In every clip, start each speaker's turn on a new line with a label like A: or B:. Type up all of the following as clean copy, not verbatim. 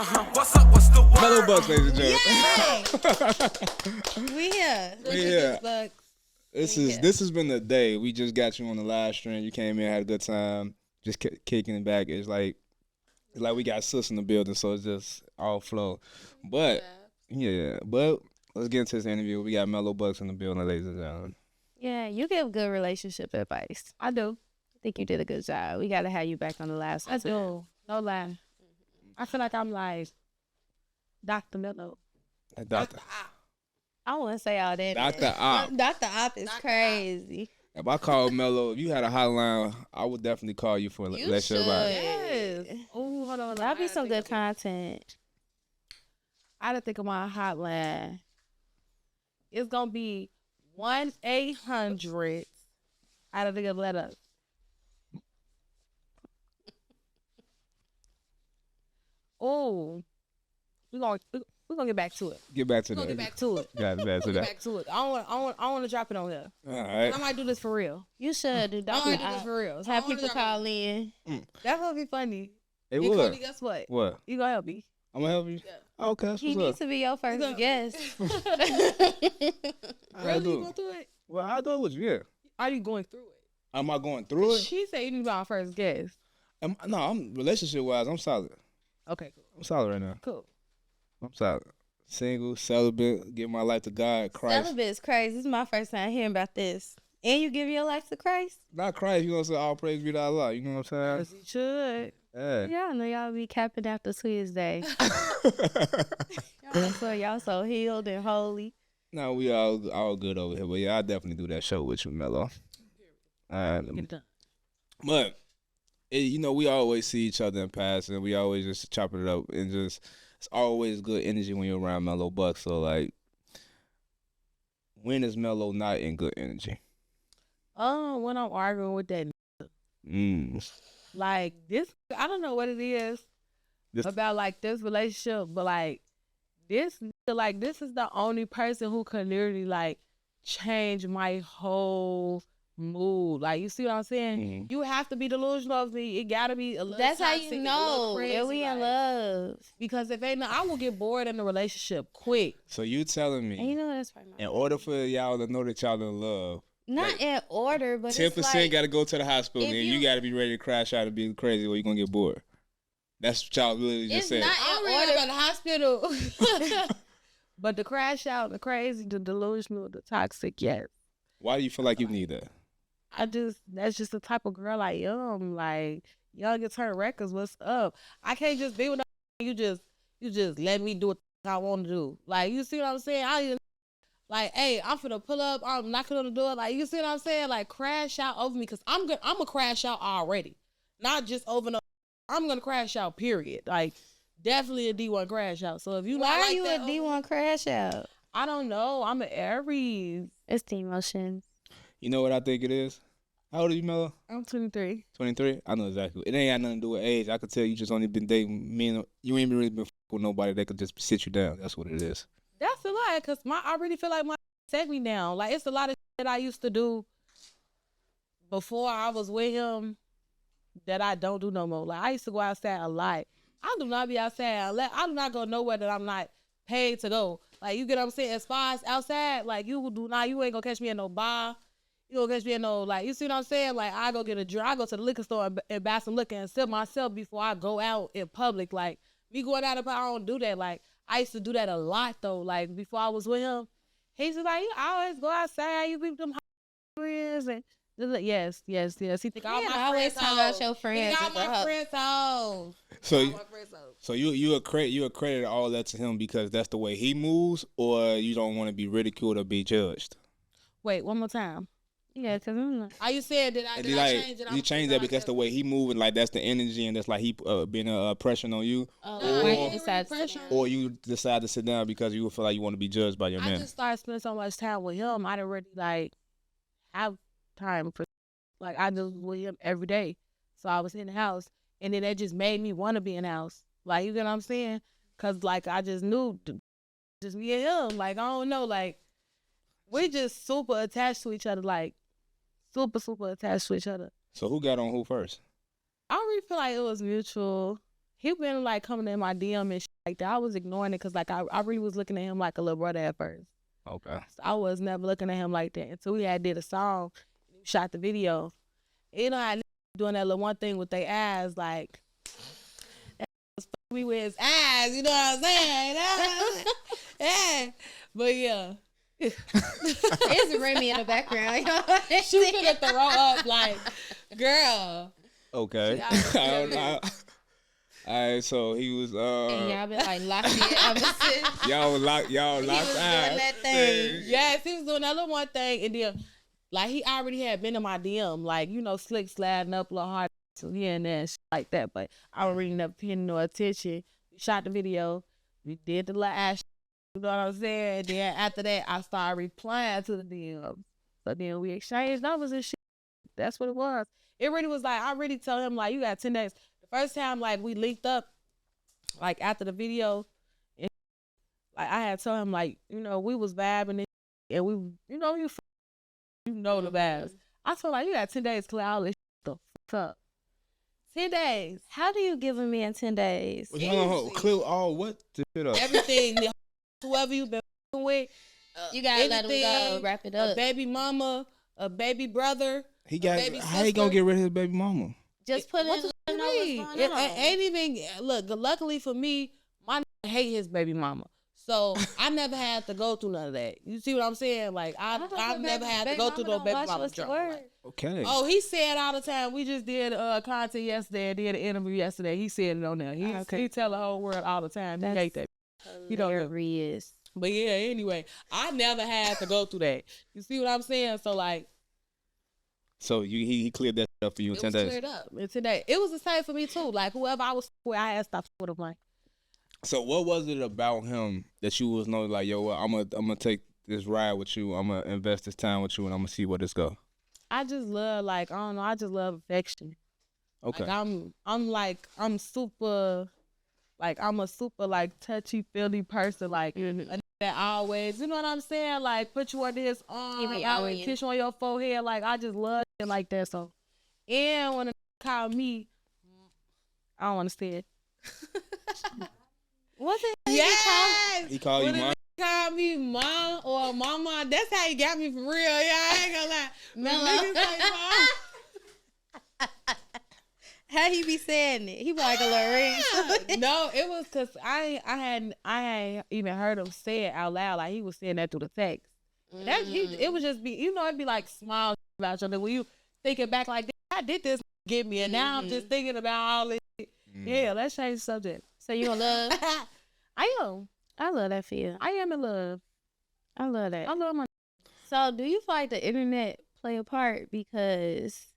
A: What's up? What's the word?
B: Mellow Bucks, ladies and gentlemen.
C: We here.
B: Yeah. This has been the day. We just got you on the live stream. You came in, had a good time, just kicking it back. It's like we got sis in the building, so it's just all flow. But but let's get into this interview. We got Mellow Bucks in the building, ladies and gentlemen.
C: Yeah, you give good relationship advice.
D: I do.
C: I think you did a good job. We got to have you back on the last one.
D: I do. No lie. I feel like I'm like Dr. Mello.
B: Doctor.
C: I wouldn't say all that.
B: Dr. Op.
C: Dr. Op is crazy.
B: If I called Mello, if you had a hotline, I would definitely call you for a relationship advice.
D: Yes. Oh, hold on.
C: That'd be some good content.
D: I had to think of my hotline. It's going to be 1-800. I had to think of a letter. Oh, we're gonna get back to it.
B: Get back to that.
D: Get back to it.
B: Get back to that.
D: Back to it. I want to drop it on here.
B: All right.
D: I might do this for real.
C: You should do
D: I
C: Dr.
D: might do this
C: Op.
D: for real.
C: Have people call in.
D: That's gonna be funny.
B: It
D: And
B: would.
D: Cody, guess what?
B: What?
D: You gonna help me?
B: I'm gonna help you.
D: Yeah.
B: Okay, that's
C: He
B: what's
C: needs
B: up.
C: to be your first guest.
B: I
D: Really?
B: do.
D: You going through it?
B: Well, I do it with you. Yeah.
D: Are you going through it?
B: Am I going through it?
D: She said you need to be our first guest.
B: No, I'm relationship wise. I'm solid.
D: Okay, cool.
B: I'm solid right now.
D: Cool.
B: I'm solid. Single, celibate, give my life to God, Christ.
C: Celibate is crazy. This is my first time hearing about this. And you give your life to Christ?
B: Not Christ, you know what I'm saying? All praise be to Allah. You know what I'm
D: Yes, you should.
B: saying?
C: Yeah, I know y'all be capping after Tuesday. So y'all so healed and holy.
B: No, we all good over here. But yeah, I definitely do that show with you, Mello.
D: Get it done.
B: But you know, we always see each other in passing. We always just chop it up and just it's always good energy when you're around Mellow Bucks. So like, when is Mello not in good energy?
D: When I'm arguing with that, like this, I don't know what it is about like this relationship, but like this is the only person who can literally like change my whole mood. Like, you see what I'm saying?
B: Mm-hmm.
D: You have to be delusional of me. It gotta be a little
C: That's how
D: toxic,
C: you
D: a
C: know
D: little crazy,
C: that we in love.
D: Because if ain't no, I will get bored in the relationship quick.
B: So you telling
C: And you
B: me,
C: know that's right.
B: in order for y'all to know that y'all in love,
C: Not in order, but
B: 10%
C: it's like,
B: got to go to the hospital,
C: if
B: and you got to be ready to crash out and be crazy, or you gonna get bored. That's what y'all really just
C: it's
B: said.
C: not
D: I
C: in
D: already
C: order.
D: got the hospital. But the crash out, the crazy, the delusional, the toxic, yes.
B: Why do you feel like you need that?
D: That's just the type of girl I am. Like, y'all get turn records, what's up? I can't just be with you just let me do what I want to do. Like, you see what I'm saying? Like, hey, I'm finna pull up, I'm knocking on the door. Like, you see what I'm saying? Like, crash out over me, because I'm gonna crash out already. Not just over no, I'm gonna crash out, period. Like, definitely a D1 crash out. So if you
C: Why
D: not
C: are
D: like
C: you
D: that
C: a D1 crash out?
D: I don't know. I'm an Aries.
C: It's the emotions.
B: You know what I think it is? How old are you, Mello?
D: I'm 23.
B: 23? I know exactly. It ain't got nothing to do with age. I could tell you just only been dating me, and you ain't really been with nobody that could just sit you down. That's what it is.
D: That's a lie, because I really feel like my set me down. Like, it's a lot of that I used to do before I was with him that I don't do no more. Like, I used to go outside a lot. I do not be outside. I do not go nowhere that I'm not paid to go. Like, you get what I'm saying? As far as outside, like, you ain't gonna catch me in no bar. You gonna catch me in no, like, you see what I'm saying? Like, I go get a drink. I go to the liquor store and buy some liquor and sip myself before I go out in public. Like, me going out, I don't do that. Like, I used to do that a lot, though. Like, before I was with him, he's just like, you always go outside. You be with them friends and yes. He think all my
C: always
D: friends
C: talk about
D: hoes.
C: your friends.
D: He think all my friends hoes.
B: So you accredit all that to him because that's the way he moves, or you don't want to be ridiculed or be judged?
D: Wait, one more time.
C: Yeah, because I'm not.
D: Are you saying that I change it?
B: You change that because that's the way he moving, like that's the energy, and that's like he being a pressure on you, or you decide to sit down because you feel like you want to be judged by your
D: I
B: man.
D: just started spending so much time with him. I didn't really like have time for like I just with him every day. So I was in the house, and then that just made me want to be in the house. Like, you get what I'm saying? Cause like I just knew just me and him. Like, I don't know, like we just super attached to each other. Like super attached to each other.
B: So who got on who first?
D: I really feel like it was mutual. he been like coming in my DM and shit like that. I was ignoring it because like I really was looking at him like a little brother at first.
B: Okay.
D: So I was never looking at him like that until we had did a song, shot the video. You know how doing that little one thing with their eyes, like me with his eyes, you know what I'm saying? Yeah. But yeah.
C: It's Remy in the background.
D: She finna throw up like, girl.
B: Okay. All right, so he was
C: and y'all been like locked in ever since.
B: y'all locked
C: He was doing that thing.
D: Yes, he was doing that little one thing, and then like he already had been in my DM, like, you know, slick sliding up a little hard here and there and shit like that. But I was really never paying no attention. We shot the video, we did the last, you know what I'm saying? And then after that, I started replying to the DM. So then we exchanged numbers and shit. That's what it was. It really was like, I really told him, like, you got 10 days. The first time, like, we linked up, like, after the video, and, like, I had told him, like, you know, we was vibing and we, you know, you know the vibes. I told him, like, you got 10 days to clear all this shit the fuck up. 10 days.
C: How do you give a man 10 days?
B: Clear all what the shit up?
D: Everything, whoever you been with,
C: You gotta let him go. Wrap it up.
D: A baby mama, a baby brother.
B: He got. How he gonna get rid of his baby mama?
C: Just put
D: What
C: it.
D: you
C: Know
D: mean?
C: what's going on.
D: It ain't even look. Luckily for me, my nigga hate his baby mama, so I never had to go through none of that. You see what I'm saying? Like I've never had to go through no baby mama drama. Like,
B: Okay.
D: oh, he said all the time. We just did content yesterday and did an interview yesterday. He said it on there. He tell the whole world all the time. He hate that. He don't
C: hilarious.
D: But yeah, anyway, I never had to go through that. You see what I'm saying? So like.
B: So he cleared that up for you in 10 days.
D: Cleared up in 10 days. It was the same for me too. Like whoever I was with, I had stopped with him. Like.
B: So what was it about him that you was know like, yo, I'm gonna take this ride with you. I'm gonna invest this time with you, and I'm gonna see where this go.
D: I just love, like, I don't know. I just love affection.
B: Okay.
D: Like, I'm super, like, I'm a super, like, touchy feely person. Like that always, you know what I'm saying? Like put you under his arm, kiss you on your forehead. Like I just love it like that. So, and when a call me, I don't want to say it.
C: What's it?
D: Yes.
B: He called you mom.
D: Call me mom or mama. That's how he got me for real. Yeah, I ain't gonna lie.
C: Mello. How he be saying it? He be like a little ring.
D: No, it was cause I had even heard him say it out loud. Like he was saying that through the text. That it was just be, you know, it'd be like small about something when you thinking back like, I did this get me, and now I'm just thinking about all this. Yeah, let's change the subject.
C: So you gonna love?
D: I am.
C: I love that feel.
D: I am in love.
C: I love that.
D: I love my.
C: So do you feel like the internet play a part because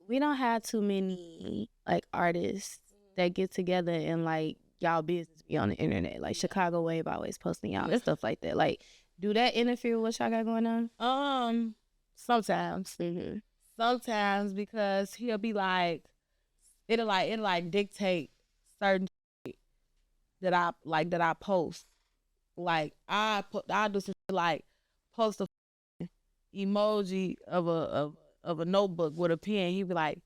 C: we don't have too many like artists that get together and like y'all business be on the internet? Like Chicago Wave always posting y'all and stuff like that. Like, do that interfere with what y'all got going on?
D: Sometimes. Sometimes because he'll be like, it'll dictate certain shit that I post. Like I do some shit like post a emoji of a notebook with a pen. He be like,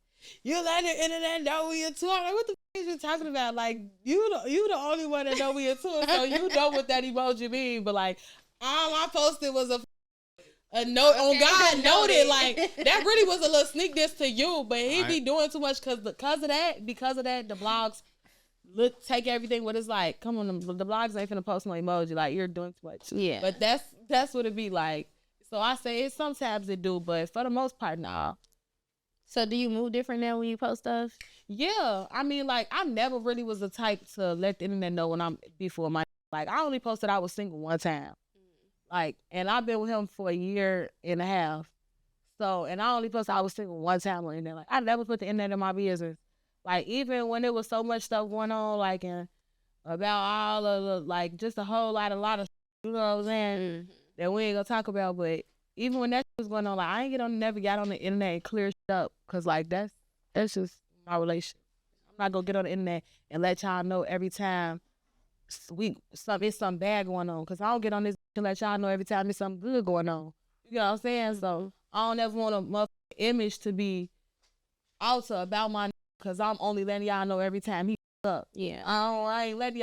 D: "You let the internet know we a tour." I'm like, what the f is you talking about? Like you the only one that know we a tour, so you know what that emoji mean. But like all I posted was a note on God noted. Like that really was a little sneak diss to you, but he be doing too much because of that. The blogs take everything. What it's like. Come on, the blogs ain't finna post no emoji. Like you're doing too much.
C: Yeah,
D: but that's what it be like. So I say it sometimes it do, but for the most part, nah.
C: So do you move different now when you post stuff?
D: Yeah, I mean, like I never really was the type to let the internet know when I'm before my like. I only posted I was single one time. Like, and I've been with him for a year and a half. So, and I only posted I was single one time on the internet. Like, I never put the internet in my business. Like, even when there was so much stuff going on, like, and about all of the, like, just a lot of, you know what I'm saying, that we ain't gonna talk about. But even when that shit was going on, like, I ain't never got on the internet and clear shit up. Cause, like, that's just my relationship. I'm not gonna get on the internet and let y'all know every time it's something bad going on. Cause I don't get on this to let y'all know every time there's something good going on. You know what I'm saying? So I don't ever want a image to be altered about my because I'm only letting y'all know every time he up.
C: Yeah.
D: I ain't letting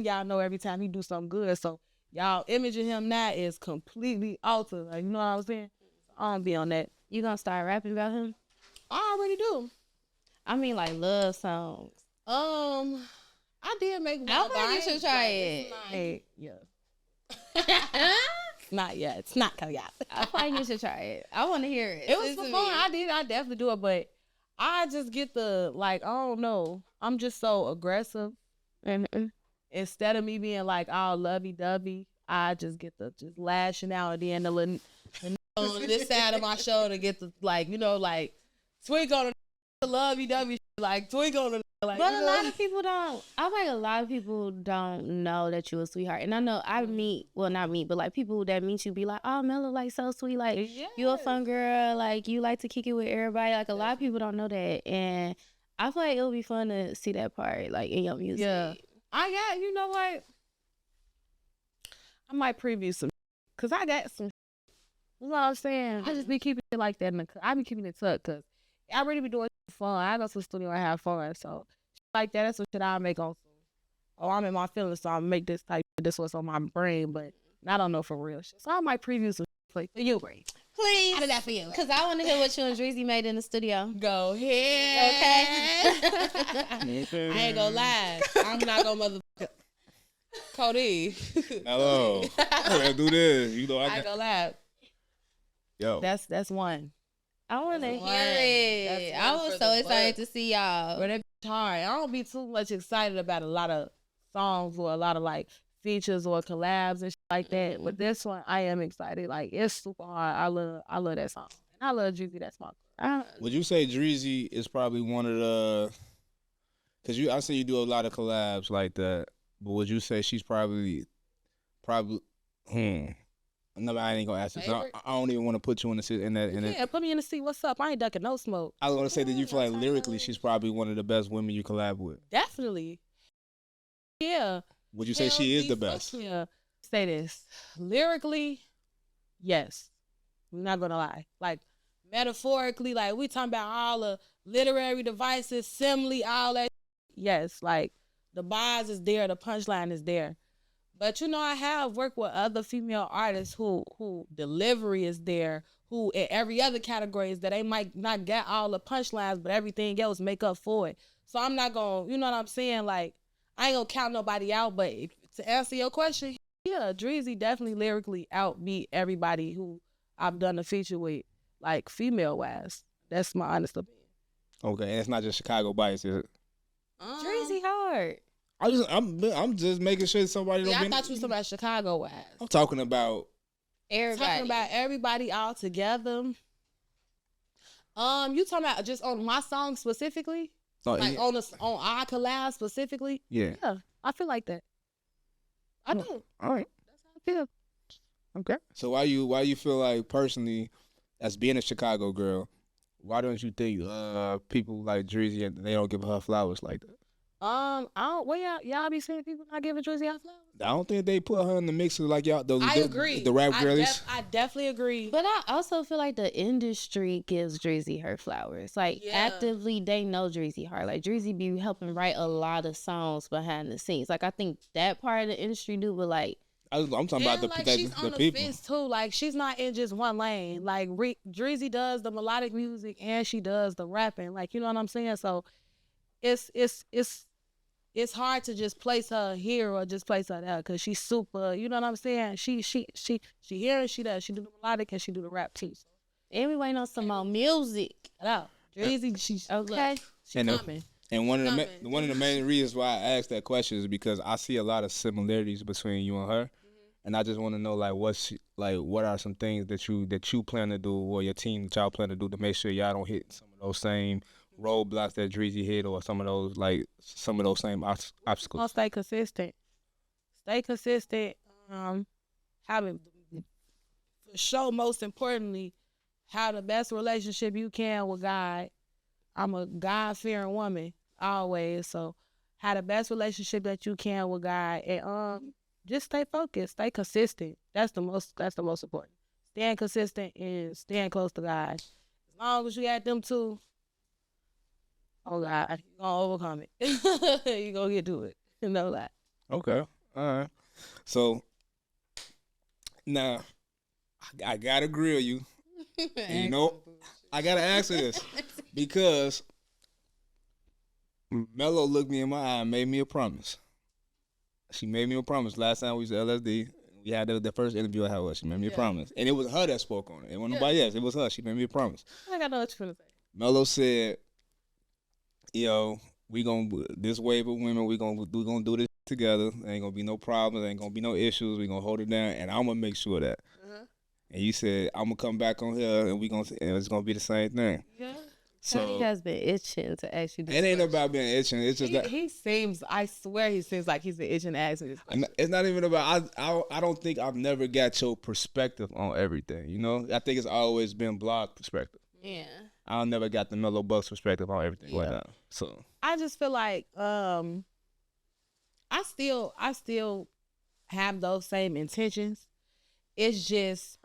D: y'all know every time he do something good. So y'all imaging him now is completely altered. Like, you know what I'm saying? I don't be on that.
C: You gonna start rapping about him?
D: I already do.
C: I mean, like love songs.
D: I did make one.
C: I think you should try it.
D: Yeah. Not yet. It's not coming out.
C: I think you should try it. I want to hear it.
D: It was for fun. I definitely do it, but I just get the, like, I don't know. I'm just so aggressive. And instead of me being like all lovey-dovey, I just get the just lashing out, and then the little on this side of my shoulder get the, like, you know, like twink on the lovey-dovey, like twink on the, like.
C: But a lot of people don't. I like a lot of people don't know that you a sweetheart, and I know I meet, well, not me, but like people that meet you be like, oh, Mello, like so sweet, like you a fun girl, like you like to kick it with everybody. Like a lot of people don't know that, and I feel like it'll be fun to see that part, like in your music.
D: Yeah, you know what? I might preview some, cause I got some. You know what I'm saying? I just be keeping it like that. I be keeping it tucked, cause I really be doing fun. I go to the studio and have fun. So like that, that's what shit I make on. Oh, I'm in my feelings, so I make this type. This what's on my brain, but I don't know for real shit. So I might preview some for you, BREE.
C: Please.
D: I did that for you.
C: Cause I want to hear what you and Dreezy made in the studio.
D: Go ahead.
C: Okay.
D: I ain't gonna lie. I'm not gonna motherfucker. CODY.
B: Hello. Let's do this. You know
D: I ain't gonna lie.
B: Yo.
D: That's one.
C: I want to hear
D: one.
C: it.
D: That's
C: I
D: one
C: was
D: for
C: so
D: the
C: excited
D: book.
C: to see y'all.
D: But it's hard. I don't be too much excited about a lot of songs or a lot of like features or collabs and shit like that. But this one, I am excited. Like, it's super hard. I love that song. And I love Dreezy. That's my girl.
B: Would you say Dreezy is probably one of the? Cause I say you do a lot of collabs like that. But would you say she's probably? No, I ain't gonna ask this. I don't even want to put you in that.
D: Yeah, put me in the seat. What's up? I ain't ducking no smoke.
B: I was gonna say that you feel like lyrically she's probably one of the best women you collab with.
D: Definitely. Yeah.
B: Would you say she is the best?
D: Yeah. Say this. Lyrically, yes. I'm not gonna lie. Like, metaphorically, like, we talking about all the literary devices, simile, all that. Yes, like, the bars is there, the punchline is there. But, you know, I have worked with other female artists who delivery is there, who in every other category is that they might not get all the punchlines, but everything else make up for it. So I'm not going to, you know what I'm saying? Like, I ain't going to count nobody out, but to answer your question, yeah, Dreezy definitely lyrically outbeat everybody who I've done a feature with, like, female-wise. That's my honest opinion.
B: Okay, and it's not just Chicago bias, is it?
C: Dreezy hard.
B: I'm just making sure somebody don't.
D: I thought you was talking about Chicago-wise.
B: I'm talking about
C: Everybody.
D: Talking about everybody all together. You talking about just on my song specifically? Like on our collab specifically?
B: Yeah.
D: Yeah, I feel like that. I do.
B: All right.
D: That's how I feel.
B: Okay. So why you feel like personally, as being a Chicago girl, why don't you think people like Dreezy and they don't give her flowers like that?
D: I don't. Well, y'all be saying people not giving Dreezy her flowers.
B: I don't think they put her in the mix of like y'all.
D: I agree.
B: The rap girlies.
D: I definitely agree.
C: But I also feel like the industry gives Dreezy her flowers. Like, actively, they know Dreezy hard. Like, Dreezy be helping write a lot of songs behind the scenes. Like, I think that part of the industry do, but like,
B: I'm talking about the
D: she's on the
B: people.
D: fence too. Like, she's not in just one lane. Like, Dreezy does the melodic music and she does the rapping. Like, you know what I'm saying? So it's hard to just place her here or just place her there because she's super. You know what I'm saying? She here and she does. She do the melodic and she do the rap too. So.
C: And we waiting on some more music.
D: Hello, Dreezy. She's
C: okay.
D: She's coming.
B: And one of the main reasons why I asked that question is because I see a lot of similarities between you and her, and I just want to know like what are some things that you plan to do or your team that y'all plan to do to make sure y'all don't hit some of those same roadblocks that Dreezy hit or some of those same obstacles.
D: I'll stay consistent. Stay consistent. Having for sure, most importantly, have the best relationship you can with God. I'm a God-fearing woman always, so have the best relationship that you can with God, and just stay focused, stay consistent. That's the most important. Staying consistent and staying close to God. As long as you got them two, Oh God, you gonna overcome it. You gonna get to it. No lie.
B: Okay. All right. So now I gotta grill you. And you know, I gotta answer this because Mello looked me in my eye and made me a promise. She made me a promise. Last time we was at LSD, we had the first interview I had with her. She made me a promise. And it was her that spoke on it. It wasn't nobody else. It was her. She made me a promise.
D: I got no what you're gonna say.
B: Mello said, yo, we gonna, this wave of women, we gonna do this together. There ain't gonna be no problems. There ain't gonna be no issues. We gonna hold it down. And I'm gonna make sure of that. And you said, I'm gonna come back on here and it's gonna be the same thing.
D: Yeah.
C: So he has been itching to ask you this.
B: It ain't about being itching. It's just that
D: he seems. I swear, he seems like he's an itching to ask me this question.
B: It's not even about. I don't think I've never got your perspective on everything. You know, I think it's always been blog perspective.
C: Yeah.
B: I never got the Mello Bucks perspective on everything right now. So
D: I just feel like I still have those same intentions. It's just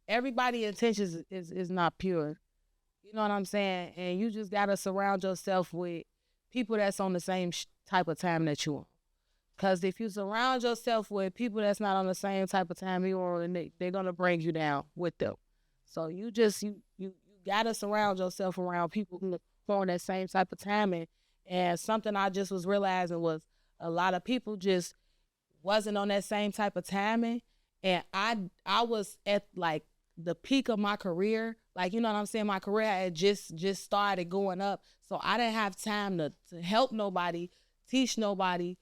D: everybody's intentions is not pure. You know what I'm saying? And you just gotta surround yourself with people that's on the same type of time that you on. Cause if you surround yourself with people that's not on the same type of time you on, they're gonna bring you down with them. So you gotta surround yourself around people who are on that same type of timing. And something I just was realizing was a lot of people just wasn't on that same type of timing. And I was at like the peak of my career. Like, you know what I'm saying? My career had just started going up. So I didn't have time to help nobody, teach nobody,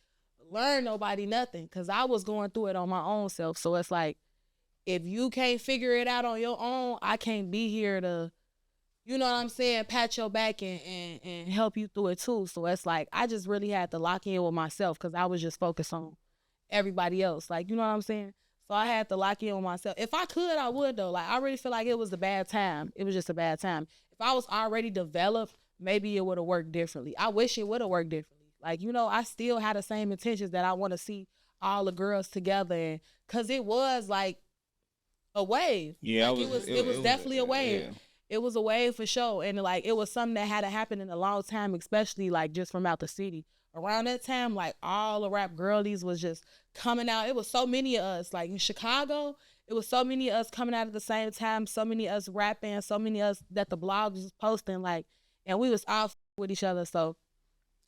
D: learn nobody, nothing. Because I was going through it on my own self. So it's like, if you can't figure it out on your own, I can't be here to, you know what I'm saying, pat your back and help you through it too. So it's like, I just really had to lock in with myself because I was just focused on everybody else. Like, you know what I'm saying? So I had to lock in with myself. If I could, I would though. Like, I really feel like it was a bad time. It was just a bad time. If I was already developed, maybe it would have worked differently. I wish it would have worked differently. Like, you know, I still had the same intentions that I want to see all the girls together. And cause it was like a wave.
B: Yeah,
D: like it was definitely a wave. Yeah. It was a wave for sure. And like, it was something that had to happen in a long time, especially like just from out the city. Around that time, like all the rap girlies was just coming out. It was so many of us. Like in Chicago, it was so many of us coming out at the same time. So many of us rapping. So many of us that the blogs was posting. Like, and we was all with each other. So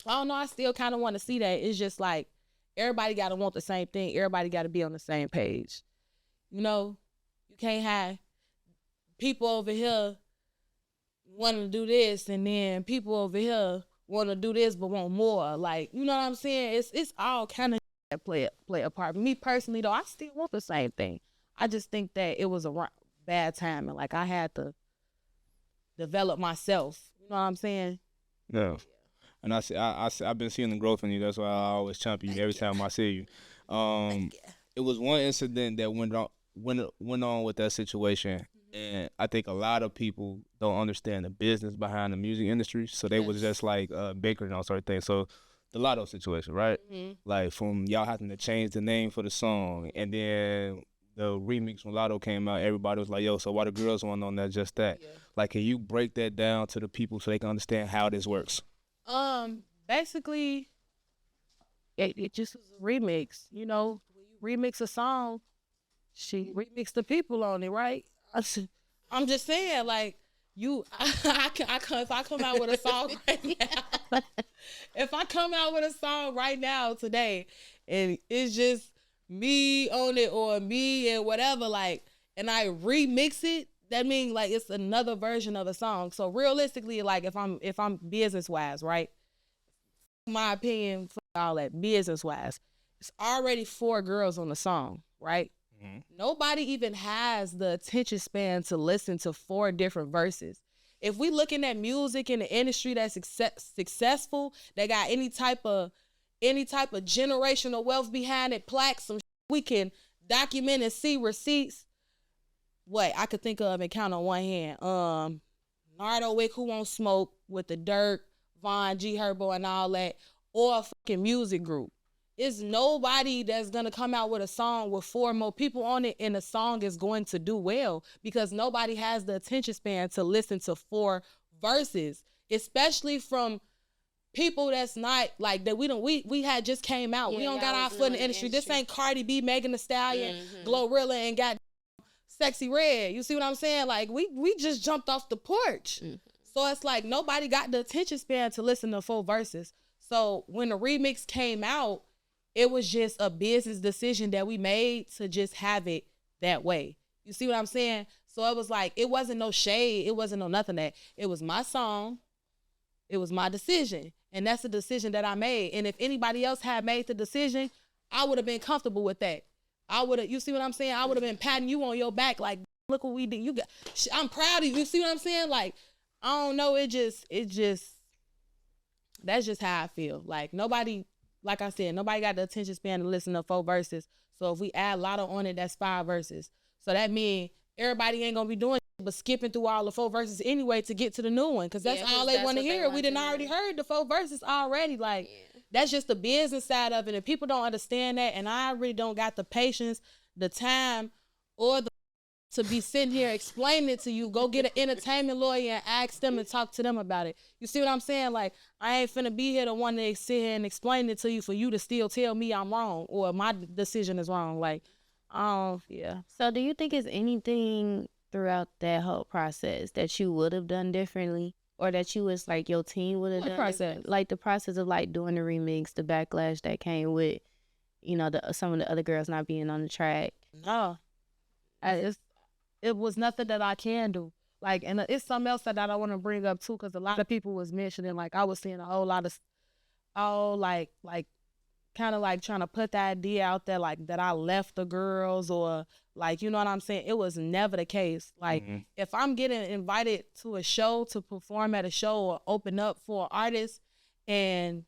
D: I don't know. I still kind of want to see that. It's just like everybody got to want the same thing. Everybody got to be on the same page. You know, you can't have people over here wanting to do this and then people over here want to do this but want more. Like, you know what I'm saying? It's all kind of that play a part. Me personally though, I still want the same thing. I just think that it was a bad time and like I had to develop myself. You know what I'm saying?
B: Yeah. And I've been seeing the growth in you. That's why I always champion you every time I see you. It was one incident that went on with that situation. And I think a lot of people don't understand the business behind the music industry. So they was just like bickering on certain things. So the Latto situation, right? Like from y'all having to change the name for the song. And then the remix when Latto came out, everybody was like, yo, so why the girls want on that, just that? Yeah. Like, can you break that down to the people so they can understand how this works?
D: Basically, it just was a remix. You know, when you remix a song, she remixed the people on it, right? I'm just saying, like, if I come out with a song right now, if I come out with a song right now today, and it's just me on it or me and whatever, like, and I remix it, that means like it's another version of a song. So realistically, like if I'm business wise, right? My opinion, for all that business wise, it's already 4 girls on the song, right? Nobody even has the attention span to listen to 4 different verses. If we looking at music in the industry that's successful, that got any type of generational wealth behind it, plaques, we can document and see receipts. What I could think of and count on one hand. Nardo Wick, Who Won't Smoke, with the Dirt, Von, G Herbo, and all that, or a fucking music group. It's nobody that's going to come out with a song with 4 more people on it and the song is going to do well because nobody has the attention span to listen to 4 verses. especially from people that's not like that. We had just came out. We don't got our foot in the industry. This ain't Cardi B, Megan Thee Stallion, Glorilla, and got Sexy Red. You see what I'm saying? Like we just jumped off the porch. So it's like nobody got the attention span to listen to full verses. So when the remix came out, it was just a business decision that we made to just have it that way. You see what I'm saying? So it was like, it wasn't no shade. It wasn't no nothing that. It was my song. It was my decision. And that's the decision that I made. And if anybody else had made the decision, I would have been comfortable with that. I would have, you see what I'm saying? I would have been patting you on your back like, look what we did. You got, I'm proud of you. You see what I'm saying? Like, I don't know. It just, that's just how I feel. Like nobody, like I said, nobody got the attention span to listen to 4 verses. So if we add Latto on it, that's 5 verses. So that means everybody ain't gonna be doing it, but skipping through all the 4 verses anyway to get to the new one. Cause that's all they want to hear. We done already heard the 4 verses already. Like that's just the business side of it. And people don't understand that. And I really don't got the patience, the time, or the to be sitting here explaining it to you. Go get an entertainment lawyer and ask them and talk to them about it. You see what I'm saying? Like, I ain't finna be here the one that sit here and explain it to you for you to still tell me I'm wrong or my decision is wrong. Like, yeah.
C: So do you think it's anything throughout that whole process that you would have done differently? Or that you was like your team would have done
D: process?
C: Like the process of like doing the remix, the backlash that came with, you know, some of the other girls not being on the track.
D: No. It was nothing that I can do. Like, and it's something else that I don't want to bring up too, because a lot of people was mentioning, like, I was seeing a whole lot of, like, kind of like trying to put the idea out there, like, that I left the girls or, like, you know what I'm saying? It was never the case. Like, if I'm getting invited to a show, to perform at a show or open up for an artist, and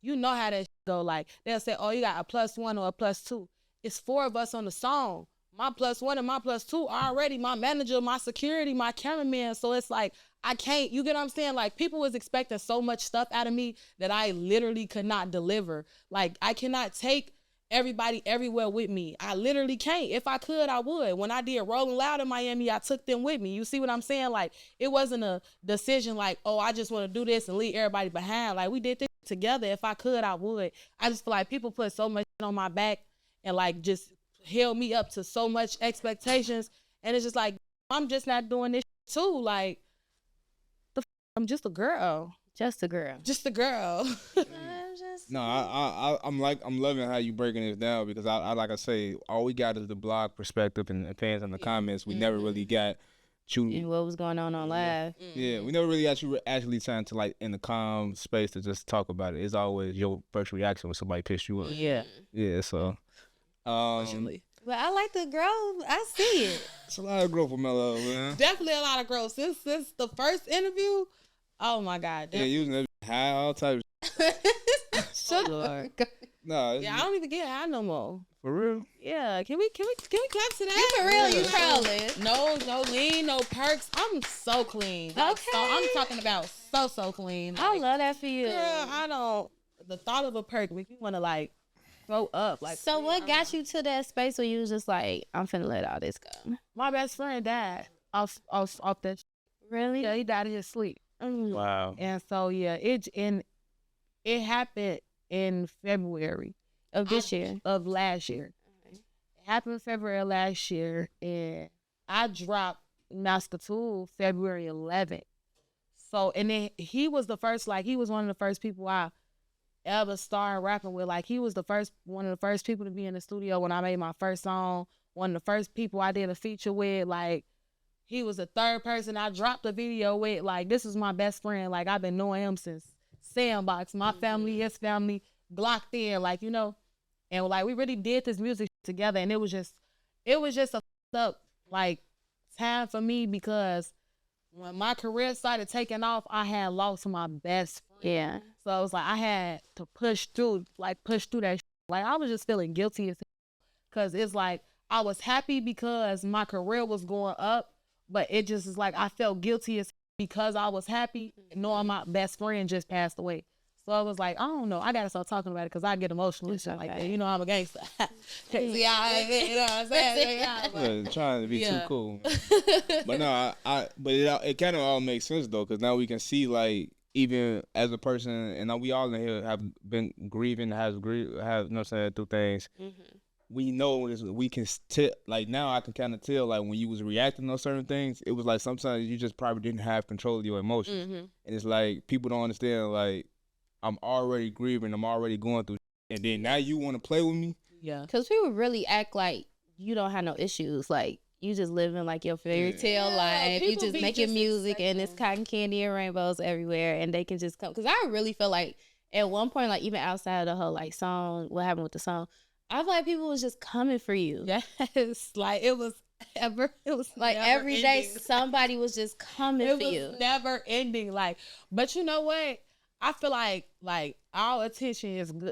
D: you know how that go, like, they'll say, oh, you got a +1 or a +2. It's 4 of us on the song. My +1 and my +2 are already my manager, my security, my cameraman. So it's like, I can't, you get what I'm saying? Like, people was expecting so much stuff out of me that I literally could not deliver. Like, I cannot take everybody everywhere with me. I literally can't. If I could, I would. When I did Rolling Loud in Miami, I took them with me. You see what I'm saying? Like, it wasn't a decision like, oh, I just want to do this and leave everybody behind. Like, we did this together. If I could, I would. I just feel like people put so much on my back and like just held me up to so much expectations, and it's just like, I'm just not doing this too. Like, I'm just a girl.
C: Just a girl.
B: No, I'm loving how you breaking this down, because I like I say, all we got is the blog perspective and fans in the comments. We never really got you
C: and what was going on live.
B: Yeah, we never really got you actually trying to like in the calm space to just talk about it. It's always your first reaction when somebody pissed you off. Yeah, so.
A: But I like the growth. I see it.
B: It's a lot of growth for Mello, man.
D: Definitely a lot of growth. Since the first interview, oh my God.
B: Yeah, using it high, all types.
D: Shut Lord.
B: No.
D: Yeah, I don't even get high no more.
B: For real?
D: Yeah. Can we clap to that?
A: You for real? You trolling?
D: No lean, no perks. I'm so clean.
C: Okay.
D: So I'm talking about so clean.
C: I love that for you.
D: Girl, I don't. The thought of a perk make me want to like throw up. Like,
C: so what got you to that space where you was just like, I'm finna let all this go?
D: My best friend died off that.
C: Really?
D: Yeah, he died in his sleep.
B: Wow.
D: And so yeah, it happened in February
C: of this year,
D: of last year. It happened in February of last year, and I dropped Master Tool February 11th. So, and then he was one of the first people I ever started rapping with. Like, he was one of the first people to be in the studio when I made my first song. One of the first people I did a feature with. Like, he was the third person I dropped a video with. Like, this is my best friend. Like, I've been knowing him since Sandbox. My family, his family, blocked in. Like, you know, and like we really did this music together, and it was just a up like time for me, because when my career started taking off, I had lost my best friend.
C: Yeah.
D: So it was like I had to push through that shit. Like, I was just feeling guilty because it's like I was happy because my career was going up, but it just is like I felt guilty because I was happy knowing my best friend just passed away. So I was like, I don't know, I gotta start talking about it because I get emotional and shit like that. You know, I'm a gangster. See, you know what I'm saying?
B: Trying to be too cool. But no, but it kind of all makes sense though, because now we can see, like, even as a person, and we all in here have been grieving, have you know what I'm saying, through things. We know this. We can tell. Like now, I can kind of tell. Like when you was reacting on certain things, it was like sometimes you just probably didn't have control of your emotions, and it's like people don't understand. Like I'm already grieving. I'm already going through, and then now you want to play with me.
C: Yeah, because people really act like you don't have no issues. Like you just living like your fairy tale life. You just making music and it's cotton candy and rainbows everywhere, and they can just come. Because I really feel like at one point, like even outside of the whole like song, what happened with the song, I feel like people was just coming for you.
D: Yes, like it was
C: like every day somebody was just coming for you.
D: It was never ending. Like, but you know what? I feel like our attention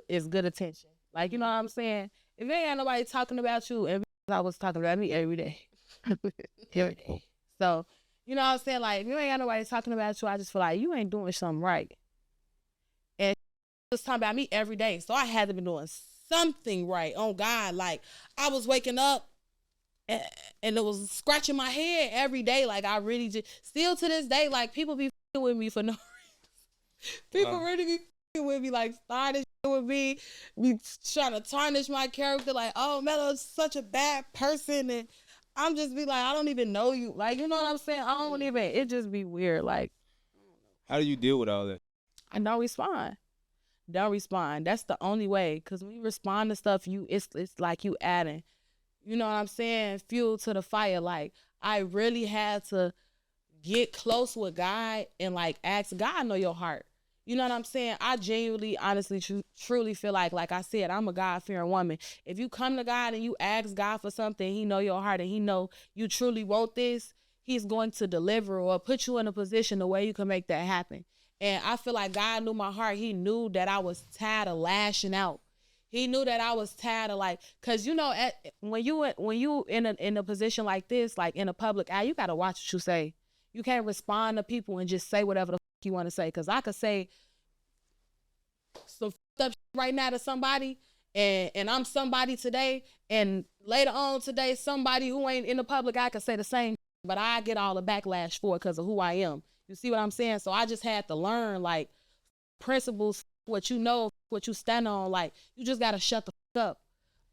D: is good attention. Like, you know what I'm saying? If there ain't nobody talking about you, and I was talking about me every day. Every day. So, you know what I'm saying? Like, if you ain't got nobody talking about you, I just feel like you ain't doing something right. And was talking about me every day. So I had to be doing something right. Oh God. Like I was waking up and it was scratching my head every day. Like I really just still to this day, like people be with me for no reason. People really be with me, like starting with me, be trying to tarnish my character, like, oh, Mello's such a bad person, and I'm just be like, I don't even know you, like, you know what I'm saying? I don't even. It just be weird, like.
B: How do you deal with all that?
D: I don't respond. Don't respond. That's the only way. Cause when you respond to stuff, it's like you adding, you know what I'm saying, fuel to the fire. Like I really had to get close with God and like ask God, know your heart. You know what I'm saying? I genuinely, honestly, truly feel like I said, I'm a God-fearing woman. If you come to God and you ask God for something, he know your heart and he know you truly want this, he's going to deliver or put you in a position the way you can make that happen. And I feel like God knew my heart. He knew that I was tired of lashing out. He knew that I was tired of like, cause you know, when you in a position like this, like in a public eye, you gotta watch what you say. You can't respond to people and just say whatever the you want to say. Cause I could say some up right now to somebody, and I'm somebody today, and later on today, somebody who ain't in the public eye could say the same, but I get all the backlash for it because of who I am. You see what I'm saying? So I just had to learn like principles, what you know, what you stand on. Like you just gotta shut the fuck up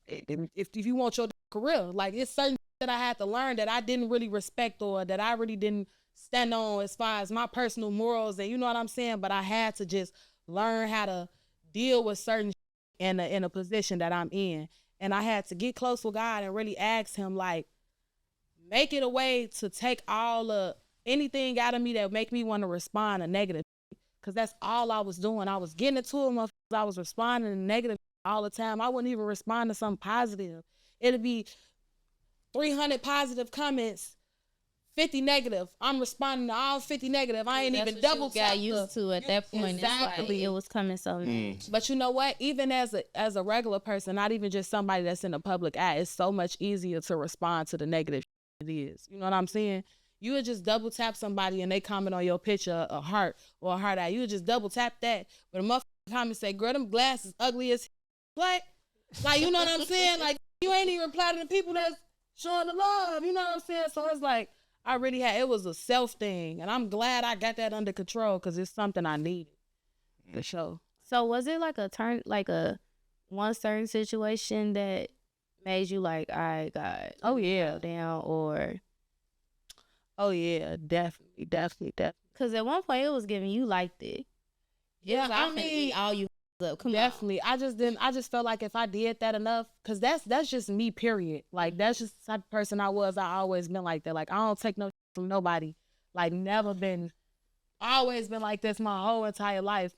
D: if you want your career. Like it's certain that I had to learn that I didn't really respect or that I really didn't stand on as far as my personal morals, and you know what I'm saying. But I had to just learn how to deal with certain in a position that I'm in, and I had to get close with God and really ask him, like, make it a way to take all of anything out of me that make me want to respond to negative, because that's all I was doing. I was getting into it, I was responding to negative all the time. I wouldn't even respond to something positive. It'd be 300 positive comments, 50 negative. I'm responding to all 50 negative. I ain't even double
C: got used to at that point.
D: Exactly.
C: Like, it was coming so much.
D: But you know what? Even as a regular person, not even just somebody that's in the public eye, it's so much easier to respond to the negative it is. You know what I'm saying? You would just double tap somebody and they comment on your picture, a heart or a heart eye. You would just double tap that. But a motherfucker comment say, girl, them glasses ugly as what? Like, you know what I'm saying? Like, you ain't even reply to the people that's showing the love. You know what I'm saying? So it's like, it was a self thing, and I'm glad I got that under control because it's something I needed to show.
C: So was it like a one certain situation that made you like, I got down, or?
D: Oh yeah, definitely.
C: Because at one point it was giving you liked it.
D: Yeah, I mean,
C: all you up. Come
D: definitely. On. I just felt like if I did that enough, because that's just me, period. Like that's just the type of person I was. I always been like that. Like I don't take no from nobody. Like never been. Always been like this my whole entire life.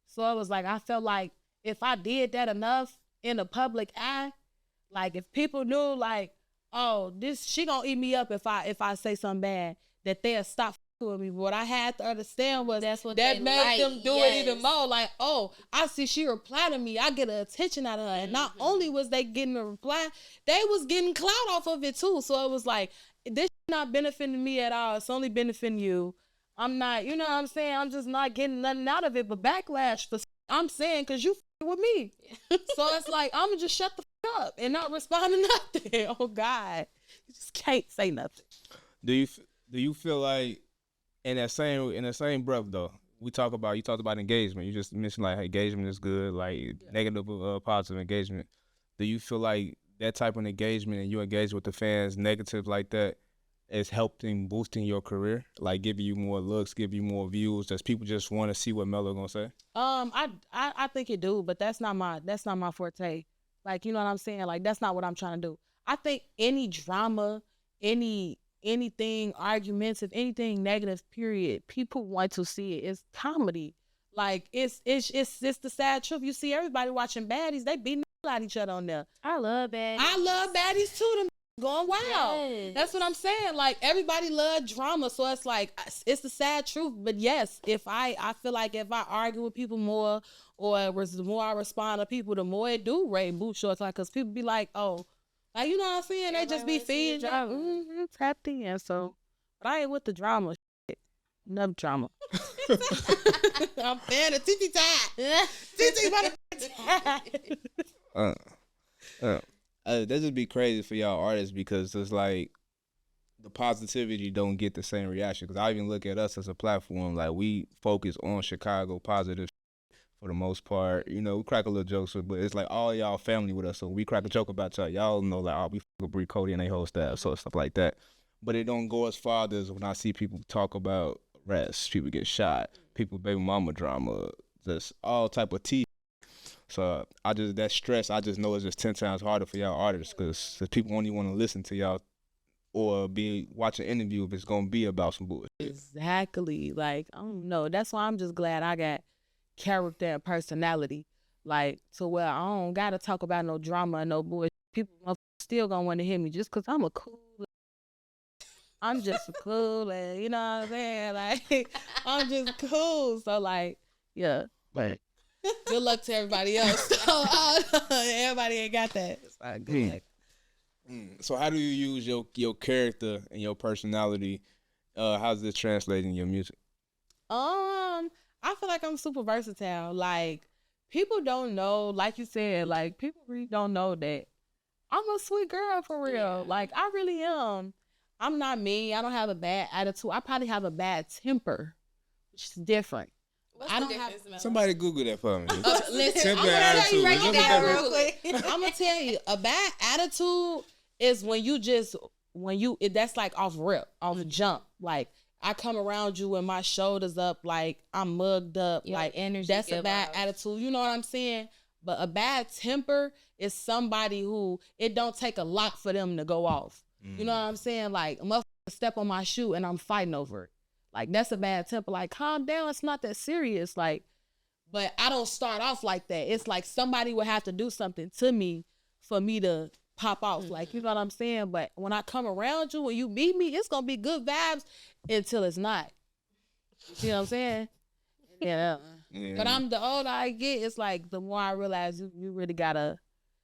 D: So it was like I felt like if I did that enough in the public eye, like if people knew like, oh, she gonna eat me up if I say something bad, that they'll stop with me. What I had to understand was that made them do it even more. Like, oh, I see she replied to me. I get an attention out of her. And not only was they getting a reply, they was getting clout off of it too. So it was like, this not benefiting me at all. It's only benefiting you. I'm not, you know what I'm saying? I'm just not getting nothing out of it but backlash for I'm saying because you with me. So it's like, I'm going to just shut the up and not respond to nothing. Oh, God. You just can't say nothing.
B: Do you feel like in that same breath though, you talked about engagement. You just mentioned like engagement is good, like negative, positive engagement. Do you feel like that type of engagement and you engage with the fans negative like that is helping boosting your career, like giving you more looks, give you more views? Does people just want to see what Mello gonna say?
D: I think it do, but that's not my forte. Like, you know what I'm saying? Like, that's not what I'm trying to do. I think any drama, anything, arguments, if anything negative, period, people want to see it. It's comedy. Like, it's the sad truth. You see everybody watching baddies, they beating the hell out of each other on there.
C: I love baddies.
D: I love baddies too. Them going wild.
C: Yes.
D: That's what I'm saying. Like, everybody love drama, so it's like, it's the sad truth. But yes, if I feel like if I argue with people more, or the more I respond to people, the more it do raise boot shorts. Like, cause people be like, oh, like, you know what I'm saying? They just be feeding. Tapped in. So, but I ain't with the drama. Shit. Enough drama. I'm fan of Titi Time. Titi
B: that just be crazy for y'all artists, because it's like the positivity don't get the same reaction. Because I even look at us as a platform, like we focus on Chicago positive for the most part. You know, we crack a little jokes, but it's like all y'all family with us, so we crack a joke about y'all. Y'all know, like, oh, we fuck with BREE, CODY, and they whole staff, so stuff like that. But it don't go as far as when I see people talk about arrests, people get shot, people baby mama drama, just all type of tea. So that stress, I just know it's just 10 times harder for y'all artists, because people only want to listen to y'all or be watching an interview if it's gonna be about some bullshit.
D: Exactly. Like, I don't know. That's why I'm just glad I got character and personality. Like, to where I don't gotta talk about no drama and no bullshit. People still gonna want to hear me just because I'm I'm just cool, and you know what I'm saying? Like, I'm just cool. So, like, yeah. But good luck to everybody else. Everybody ain't got that. It's not good.
B: So how do you use your character and your personality? How's this translating in your music?
D: I feel like I'm super versatile. Like, people don't know, like you said, like, people really don't know that I'm a sweet girl for real. Yeah. Like, I really am. I'm not mean. I don't have a bad attitude. I probably have a bad temper, which is different.
A: I don't have.
B: Somebody Google that for me.
D: Listen, I'm gonna tell you right now, real quick. I'm gonna tell you, a bad attitude is that's like off rip, off the jump. Like, I come around you with my shoulders up, like I'm mugged up, your like energy. That's a bad attitude. You know what I'm saying? But a bad temper is somebody who it don't take a lot for them to go off. You know what I'm saying? Like, a motherfucker step on my shoe and I'm fighting over it. Like, that's a bad temper. Like, calm down. It's not that serious. Like, but I don't start off like that. It's like somebody would have to do something to me for me to pop off. Like, you know what I'm saying? But when I come around you, when you meet me, it's gonna be good vibes until it's not. You see what I'm saying? Yeah. But the older I get, it's like the more I realize you really gotta,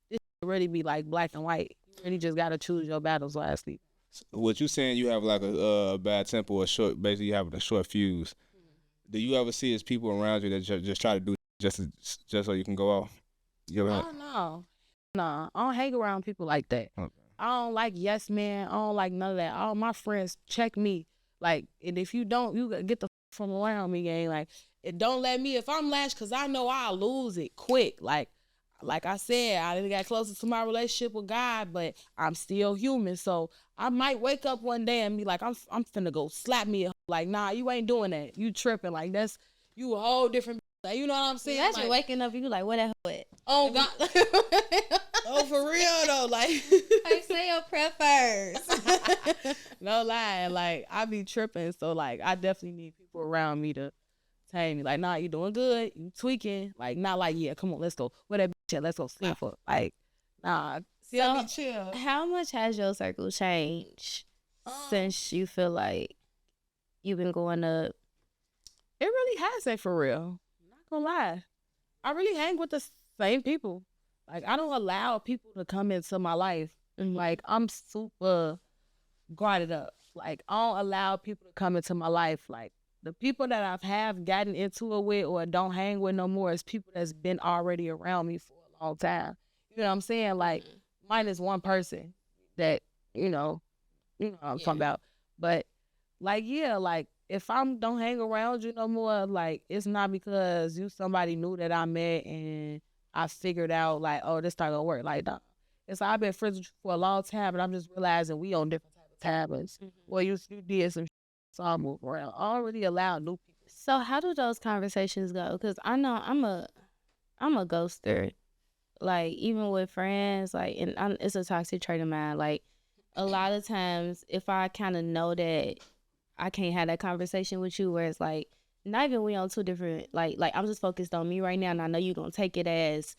D: this really be like black and white. You really just gotta choose your battles wisely.
B: What you saying? You have like a bad temper or short, basically you have a short fuse. Do you ever see as people around you that just try to do just so you can go off?
D: No, I don't hang around people like that. Okay. I don't like yes man. I don't like none of that. All my friends check me. Like, and if you don't, you get the from around me, gang. Like, it don't let me, if I'm latched, because I know I'll lose it quick. Like I said, I didn't get closer to my relationship with God, but I'm still human. So I might wake up one day and be like, I'm finna go slap me. Like, nah, you ain't doing that. You tripping. Like, that's, you a whole different, like, you know what I'm saying?
A: That's
D: like,
A: waking up, you like, what that what?
D: Oh, God. Oh, for real, though. Like,
A: I say your prayer first.
D: No lie. Like, I be tripping. So, like, I definitely need people around me to tell me, like, nah, you doing good. You tweaking. Like, not like, yeah, come on, let's go. Where that bitch at? Let's go sleep for. Like, nah. See, I be chill.
A: How much has your circle changed since you feel like you've been going up?
D: It really hasn't, for real. I'm not gonna lie. I really hang with the same people. Like, I don't allow people to come into my life. And like, I'm super guarded up. Like, I don't allow people to come into my life. Like, the people that have gotten into it with or don't hang with no more is people that's been already around me for a long time. You know what I'm saying? Like, minus one person that, you know what I'm talking about. But, like, yeah, like, if I don't hang around you no more, like, it's not because you somebody new that I met and I figured out, like, oh, this not gonna work. Like, nah. It's like I've been friends with you for a long time, and I'm just realizing we on different type of tablets. Well, you did some shit, so I'll move around. I don't really allow new people.
C: So how do those conversations go? Because I know I'm a ghoster. Like, even with friends, like, and it's a toxic trait of mine. Like, a lot of times, if I kind of know that I can't have that conversation with you, where it's like, not even we on two different, like I'm just focused on me right now, and I know you gonna take it as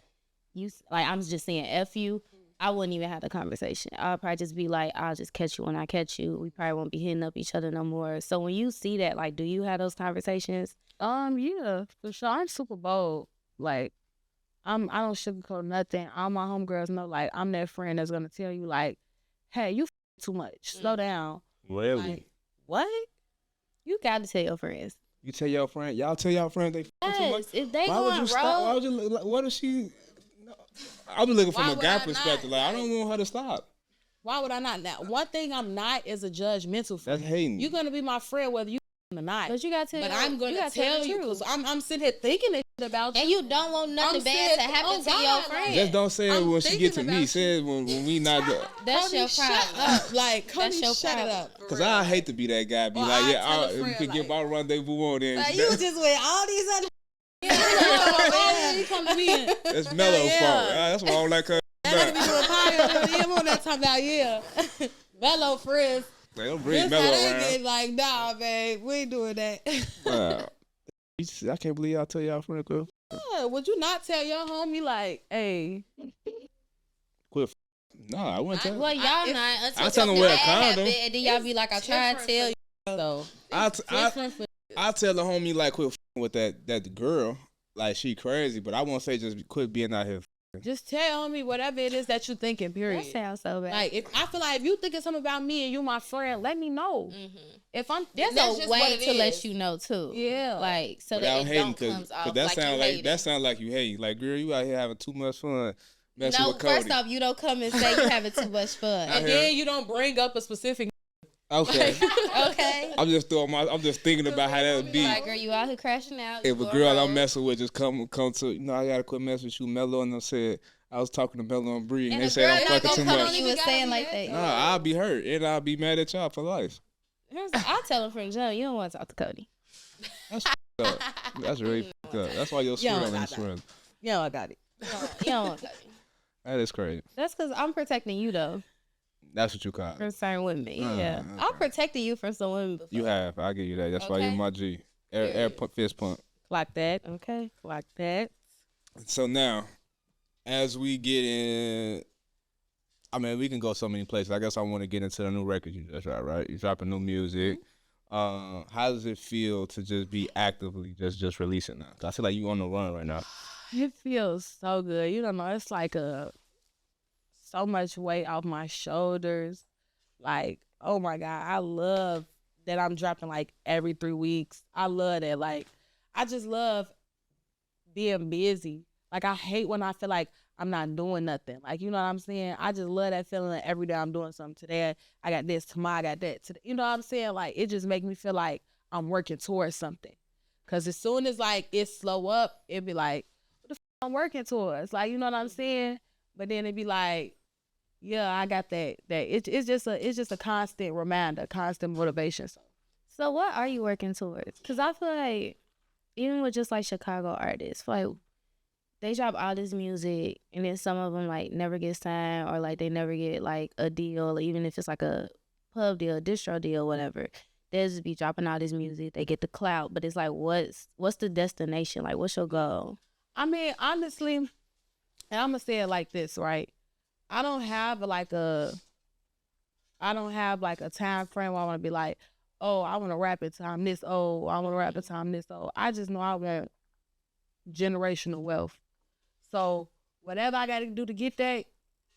C: you, like, I'm just saying F you. I wouldn't even have the conversation. I'll probably just be like, I'll just catch you when I catch you. We probably won't be hitting up each other no more. So when you see that, like, do you have those conversations?
D: Yeah, for sure. I'm super bold. Like, I don't sugarcoat nothing. All my homegirls know, like, I'm that friend that's gonna tell you, like, hey, you too much. Slow down.
B: Really?
D: Like, what?
C: You gotta tell your friends.
B: You tell your friend, y'all tell your friend they too much.
C: Yes, if they
B: Why would
C: going
B: you stop? Why
C: rogue,
B: would you? Like, what if she? I'm looking from
D: Why
B: a
D: would
B: guy
D: I
B: perspective.
D: not?
B: Like, I don't want her to stop.
D: Why would I not? Now, one thing I'm not is a judgmental friend.
B: That's hating.
D: You're gonna be my friend whether you or not.
C: but you gotta tell.
D: But
C: your-
D: I'm gonna
C: gotta
D: tell
C: the
D: you
C: truth.
D: because I'm sitting here thinking this shit about you.
A: And you don't want nothing
D: I'm
A: bad to
D: saying,
A: happen
D: oh
A: to your
D: God,
A: friend.
B: Just don't say it
D: I'm
B: when she get to
D: thinking
B: me.
D: about
B: Say it when we not there.
A: That's
D: Cody,
A: your
D: shut
A: problem.
D: up. Like, Cody,
A: That's your
D: shut it
A: problem.
D: up.
B: Cause I hate to be that guy. Be
D: Or
B: like,
D: I
B: yeah,
D: tell a
B: we
D: friend,
B: could get
D: like-
B: my rendezvous on there.
D: Like, you just went all these other. You come to me.
B: That's mellow
D: Yeah.
B: fault. That's why I don't like her.
D: That be doing pie on that time about mellow friends.
B: Like, don't bring
D: This
B: mellow
D: how they
B: around.
D: get like, nah, babe, we ain't doing that.
B: Wow. I can't believe y'all tell y'all friend girl.
D: Yeah, would you not tell your homie like, hey?
B: Quit. No, I wouldn't tell.
A: Well, y'all not until
B: I tell them
A: something
B: wear a
A: bad
B: condom.
A: happen, and then y'all be like, I tried to tell you.
D: So
B: I
D: different for
B: tell the homie like quit with that girl. Like, she crazy, but I won't say just quit being out here.
D: just tell homie whatever it is that you thinking. Period.
C: That sounds so bad.
D: Like, if I feel like if you thinking something about me and you my friend, let me know. If I'm
A: There's
D: that's
A: a
D: just
A: way
D: what it
A: to let
D: is.
A: you know too.
D: Yeah.
A: Like, so
B: Without
A: that it
B: hating,
A: don't comes off
B: that
A: like
B: sound
A: you
B: like
A: hating.
B: that sound like you hate. Like, girl, you out here having too much fun messing
A: No,
B: with Cody.
A: first off, you don't come and say you having too much fun.
B: I
D: And
B: hear
D: then you don't bring up a specific.
B: Okay.
A: Okay.
B: I'm just thinking about how that would be.
A: Like, girl, you out here crashing out.
B: If
A: you
B: a
A: go
B: girl
A: rogue.
B: I'm messing with just come to, I gotta quit messing with you, Mello, and I said I was talking to Mello and BREE, and
A: And
B: they
A: the
B: said
A: girl
B: I'm
A: not
B: fucking
A: gonna
B: too
A: come on
B: much.
A: you and saying like that.
B: Nah, I'll be hurt, and I'll be mad at y'all for life.
C: I tell him from jump, you don't want to talk to Cody.
B: That's f***ed up. That's really f***ed up. That's why your
D: Yeah,
B: swirl
D: I
B: ain't
D: got
B: swirling.
D: Yeah, I got it.
C: You don't want Cody.
B: That is crazy.
C: That's because I'm protecting you though,
B: That's what you call
C: from
B: it.
C: certain women. Yeah,
B: okay.
C: I protected you from some women before.
B: You have. I give you that. That's why you're
A: Okay.
B: my G. Air fist pump.
D: Like that.
C: Okay.
D: Like that.
B: So now, as we get in, I mean, we can go so many places. I guess I want to get into the new record you just dropped, right? You dropping new music. How does it feel to just be actively just releasing now? 'Cause I feel like you on the run right now.
D: It feels so good. You don't know. It's like so much weight off my shoulders. Like, oh my God, I love that I'm dropping like every 3 weeks. I love that. Like, I just love being busy. Like, I hate when I feel like I'm not doing nothing. Like, you know what I'm saying? I just love that feeling that every day I'm doing something. Today I got this, tomorrow I got that. Today, you know what I'm saying? Like, it just makes me feel like I'm working towards something. Because as soon as like it slow up, it be like, what the f I'm working towards? Like, you know what I'm saying? But then it be like, yeah, I got that. It's just a constant reminder, constant motivation.
C: So what are you working towards? Because I feel like even with just like Chicago artists, like they drop all this music and then some of them like never get signed or like they never get like a deal, even if it's like a pub deal, distro deal, whatever. They'll just be dropping all this music. They get the clout, but it's like, what's the destination? Like, what's your goal?
D: I mean, honestly, and I'm gonna say it like this, right? I don't have like a time frame where I want to be like, oh, I want to rap at time this old. I want to rap at time this old. I just know I want generational wealth. So whatever I got to do to get that,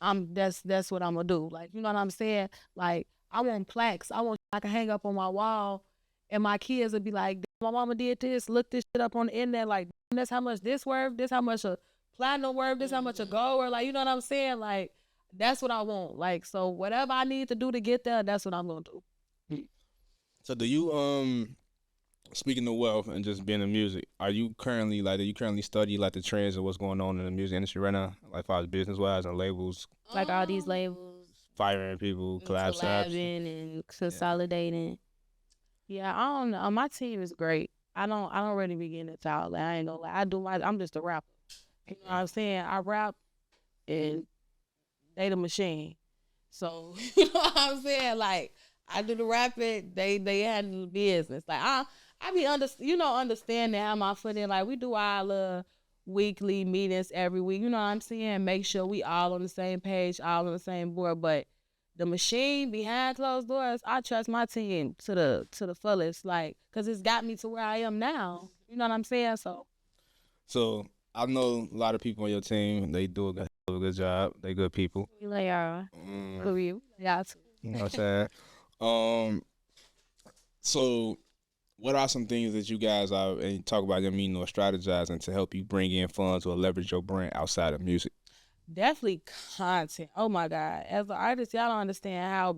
D: that's what I'm gonna do. Like, you know what I'm saying? Like, I want plaques. I can hang up on my wall, and my kids would be like, my mama did this. Look this shit up on the internet. Like, that's how much this worth. This how much a platinum worth. This how much a gold worth. Like, you know what I'm saying? Like, that's what I want. Like, so whatever I need to do to get there, that's what I'm gonna do.
B: So do you Speaking of wealth and just being in music, are you currently study like the trends of what's going on in the music industry right now, like far as business wise and labels,
C: Like all these labels
B: firing people, collabs,
C: collabing and consolidating.
D: Yeah, I don't know. My team is great. I don't really be getting into all that. I ain't gonna lie. I'm just a rapper. You know what I'm saying? I rap and they the machine. So you know what I'm saying? Like I do the rapping, they handle the business. Like I be understanding how my foot in. Like we do our weekly meetings every week. You know what I'm saying? Make sure we all on the same page, all on the same board. But the machine behind closed doors, I trust my team to the fullest. Like, cause it's got me to where I am now. You know what I'm saying?
B: So I know a lot of people on your team. They do a good job. They good people.
C: We lay our career. Yeah.
B: You know what I'm saying? So what are some things that you guys are and talk about your meeting or strategizing to help you bring in funds or leverage your brand outside of music?
D: Definitely content. Oh my God. As an artist, y'all don't understand how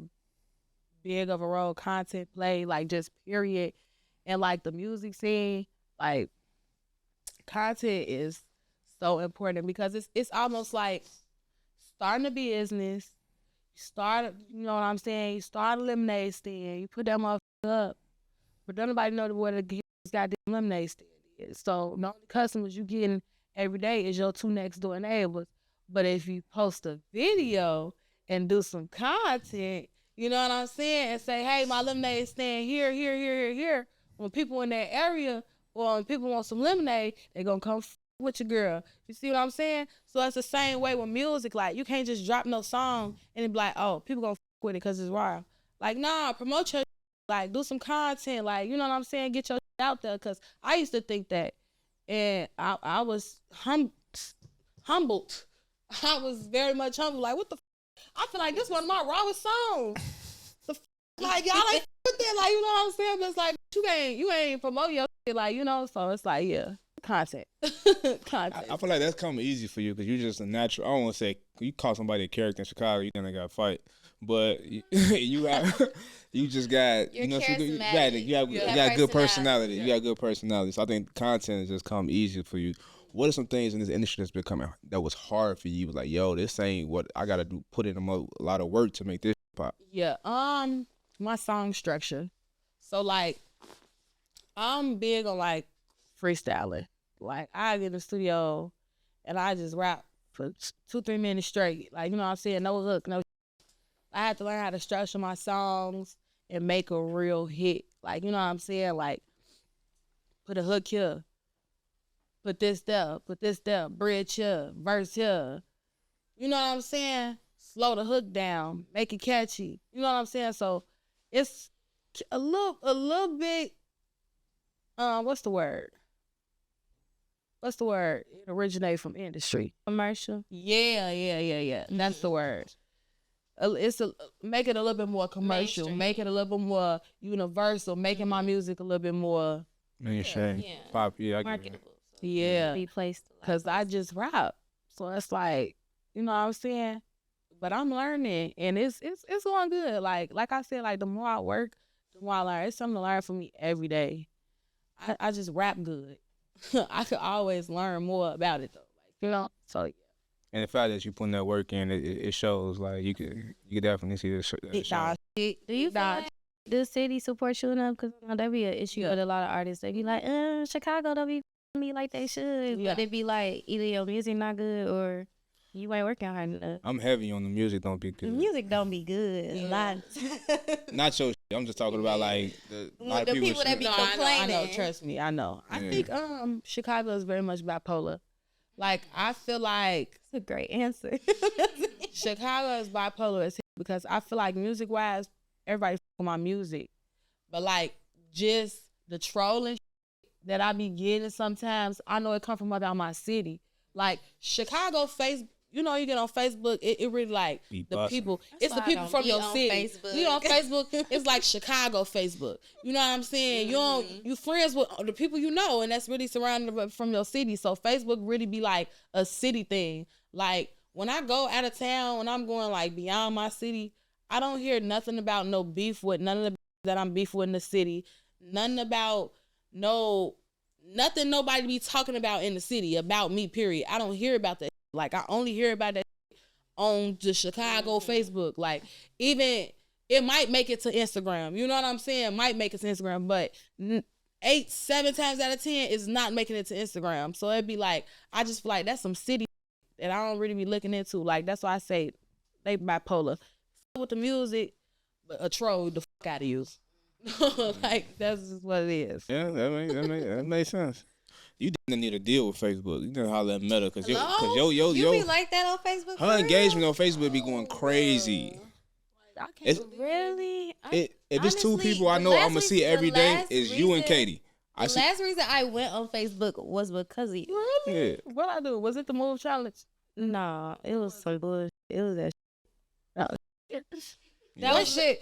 D: big of a role content play, like just period. And like the music scene, like content is so important because it's almost like starting a business. You know what I'm saying? You start a lemonade stand, you put that motherfucker up, but don't nobody know where the goddamn lemonade stand is. So the only customers you getting every day is your two next door neighbors. But if you post a video and do some content, you know what I'm saying, and say, hey, my lemonade stand here, when people in that area or when people want some lemonade, they gonna come with your girl. You see what I'm saying? So it's the same way with music. Like, you can't just drop no song and it be like, oh, people gonna with it because it's wild. Like, nah, promote your like, do some content. Like, you know what I'm saying? Get your out there. Because I used to think that. And I was humbled. I was very much humbled. Like, what the I feel like this one of my rawest songs. Like, y'all ain't with that. Like, you know what I'm saying? But it's like, you ain't promote your shit. Like, you know? So it's like, yeah. Content. Content.
B: I feel like that's coming easy for you because you're just a natural. I don't want to say you call somebody a character in Chicago, you gonna got to fight, but you just got
A: You're
B: you got good personality. You got good personality. So I think content has just come easier for you. What are some things in this industry that's becoming that was hard for you? Like, yo, this ain't what I gotta do. Put in a lot of work to make this pop.
D: Yeah. My song structure. So like, I'm big on like freestyling. Like, I get in the studio and I just rap for 2-3 minutes straight. Like, you know what I'm saying? No hook, no. I had to learn how to structure my songs and make a real hit. Like, you know what I'm saying? Like, put a hook here, put this there, bridge here, verse here. You know what I'm saying? Slow the hook down, make it catchy. You know what I'm saying? So it's a little bit. What's the word? It originated from industry.
C: Commercial.
D: Yeah. That's the word. Make it a little bit more commercial.
A: Mainstream.
D: Make it a little bit more universal. Making my music a little bit more.
B: Mainstream.
A: Yeah.
B: Pop. Yeah.
A: Marketable.
D: Yeah.
C: Be placed.
D: Cause I just rap, so it's like, you know what I'm saying. But I'm learning, and it's going good. Like I said, like the more I work, the more I learn. It's something to learn from me every day. I just rap good. I could always learn more about it though. Like, you know, so yeah.
B: And the fact that you putting that work in, it shows. Like you could definitely see this.
D: Do
C: you feel like the city support you enough? Because that be an issue with a lot of artists. They be like, Chicago don't be me like they should.
D: Yeah.
C: But it be like either your music not good or you ain't working hard enough.
B: I'm heavy on the music. Don't be
C: The
B: good.
C: music don't be good.
A: Yeah.
C: A lot.
B: Not your shit. I'm just talking about like a lot of
A: The people that be
D: I know.
A: complaining.
D: Trust me, I know. I
B: Yeah.
D: think Chicago is very much bipolar. Like, I feel like
C: That's a great answer.
D: Chicago is bipolar as hell because I feel like music wise, everybody f with my music, but like just the trolling that I be getting sometimes, I know it come from about my city. Like Chicago Facebook. You know, you get on Facebook, it really like
B: Be
D: the
B: busting.
D: people.
A: That's
D: It's the
A: why I
D: people
A: don't
D: from
A: be
D: your
A: on
D: city.
A: Facebook.
D: You on Facebook, it's like Chicago Facebook. You know what I'm saying? You friends with the people you know, and that's really surrounded from your city. So Facebook really be like a city thing. Like when I go out of town, when I'm going like beyond my city, I don't hear nothing about no beef with none of the that I'm beef with in the city. Nothing about nothing nobody be talking about in the city about me, period. I don't hear about that. Like, I only hear about that on the Chicago Facebook. Like, even it might make it to Instagram. You know what I'm saying? Might make it to Instagram, but 7 times out of 10 is not making it to Instagram. So it'd be like, I just feel like that's some city that I don't really be looking into. Like, that's why I say they bipolar. With the music, but a troll the fuck out of you. Like, that's just what it is.
B: Yeah, that makes sense. You didn't need to deal with Facebook. You didn't holler at Meta because
E: you be like that on Facebook.
B: Her engagement on Facebook be going crazy.
C: Really?
B: If it's two people I know I'm gonna see every day, is you and Katie.
E: The last reason I went on Facebook was because of you.
D: Really?
B: Yeah.
D: What I do? Was it the move challenge?
C: No, it was some bullshit. It was that shit.
D: That was shit.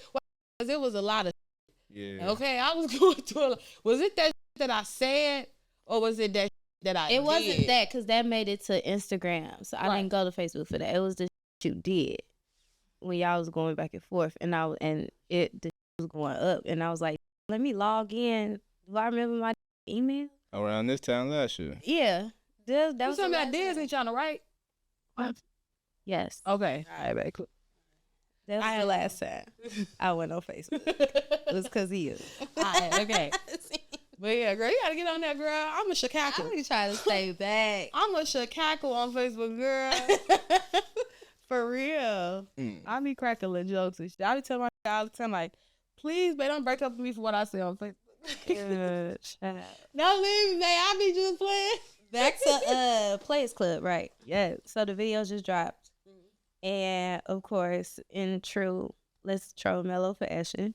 D: Because it was a lot of
B: shit.
D: Yeah. Okay, I was going through a lot. Was it that shit that I said, or was it that shit that I did?
C: It wasn't that, because that made it to Instagram. So I didn't go to Facebook for that. It was the shit you did when y'all was going back and forth. And the shit was going up. And I was like, let me log in. Do I remember my email?
B: Around this time last year.
C: Yeah. That was
D: something I did ain't trying to write.
C: Yes.
D: Okay. All right, cool.
C: That was the last time I went on Facebook. It was because of you.
D: All right, okay. But yeah, girl, you gotta get on that, girl. I'm a Chicago.
E: I'm trying to stay back.
D: I'm a Chicago on Facebook, girl. For real. I be cracking little jokes and shit. I be telling my guy all the time, like, please, babe, don't break up with me for what I say on Facebook. Don't leave me, babe. I be just playing.
C: Back to Players Club, right? Yeah. So the video just dropped. And of course, in true Let's Troll Mellow fashion,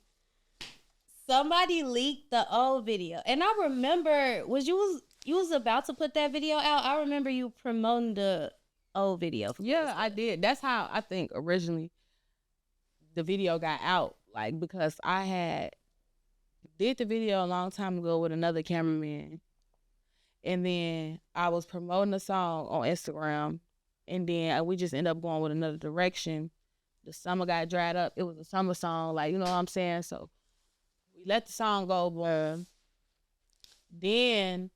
C: somebody leaked the old video. And I remember, you was about to put that video out. I remember you promoting the old video.
D: Yeah, I did. That's how I think originally the video got out. Like, because I did the video a long time ago with another cameraman. And then I was promoting a song on Instagram. And then we just ended up going with another direction. The summer got dried up. It was a summer song, like, you know what I'm saying? So we let the song go, but then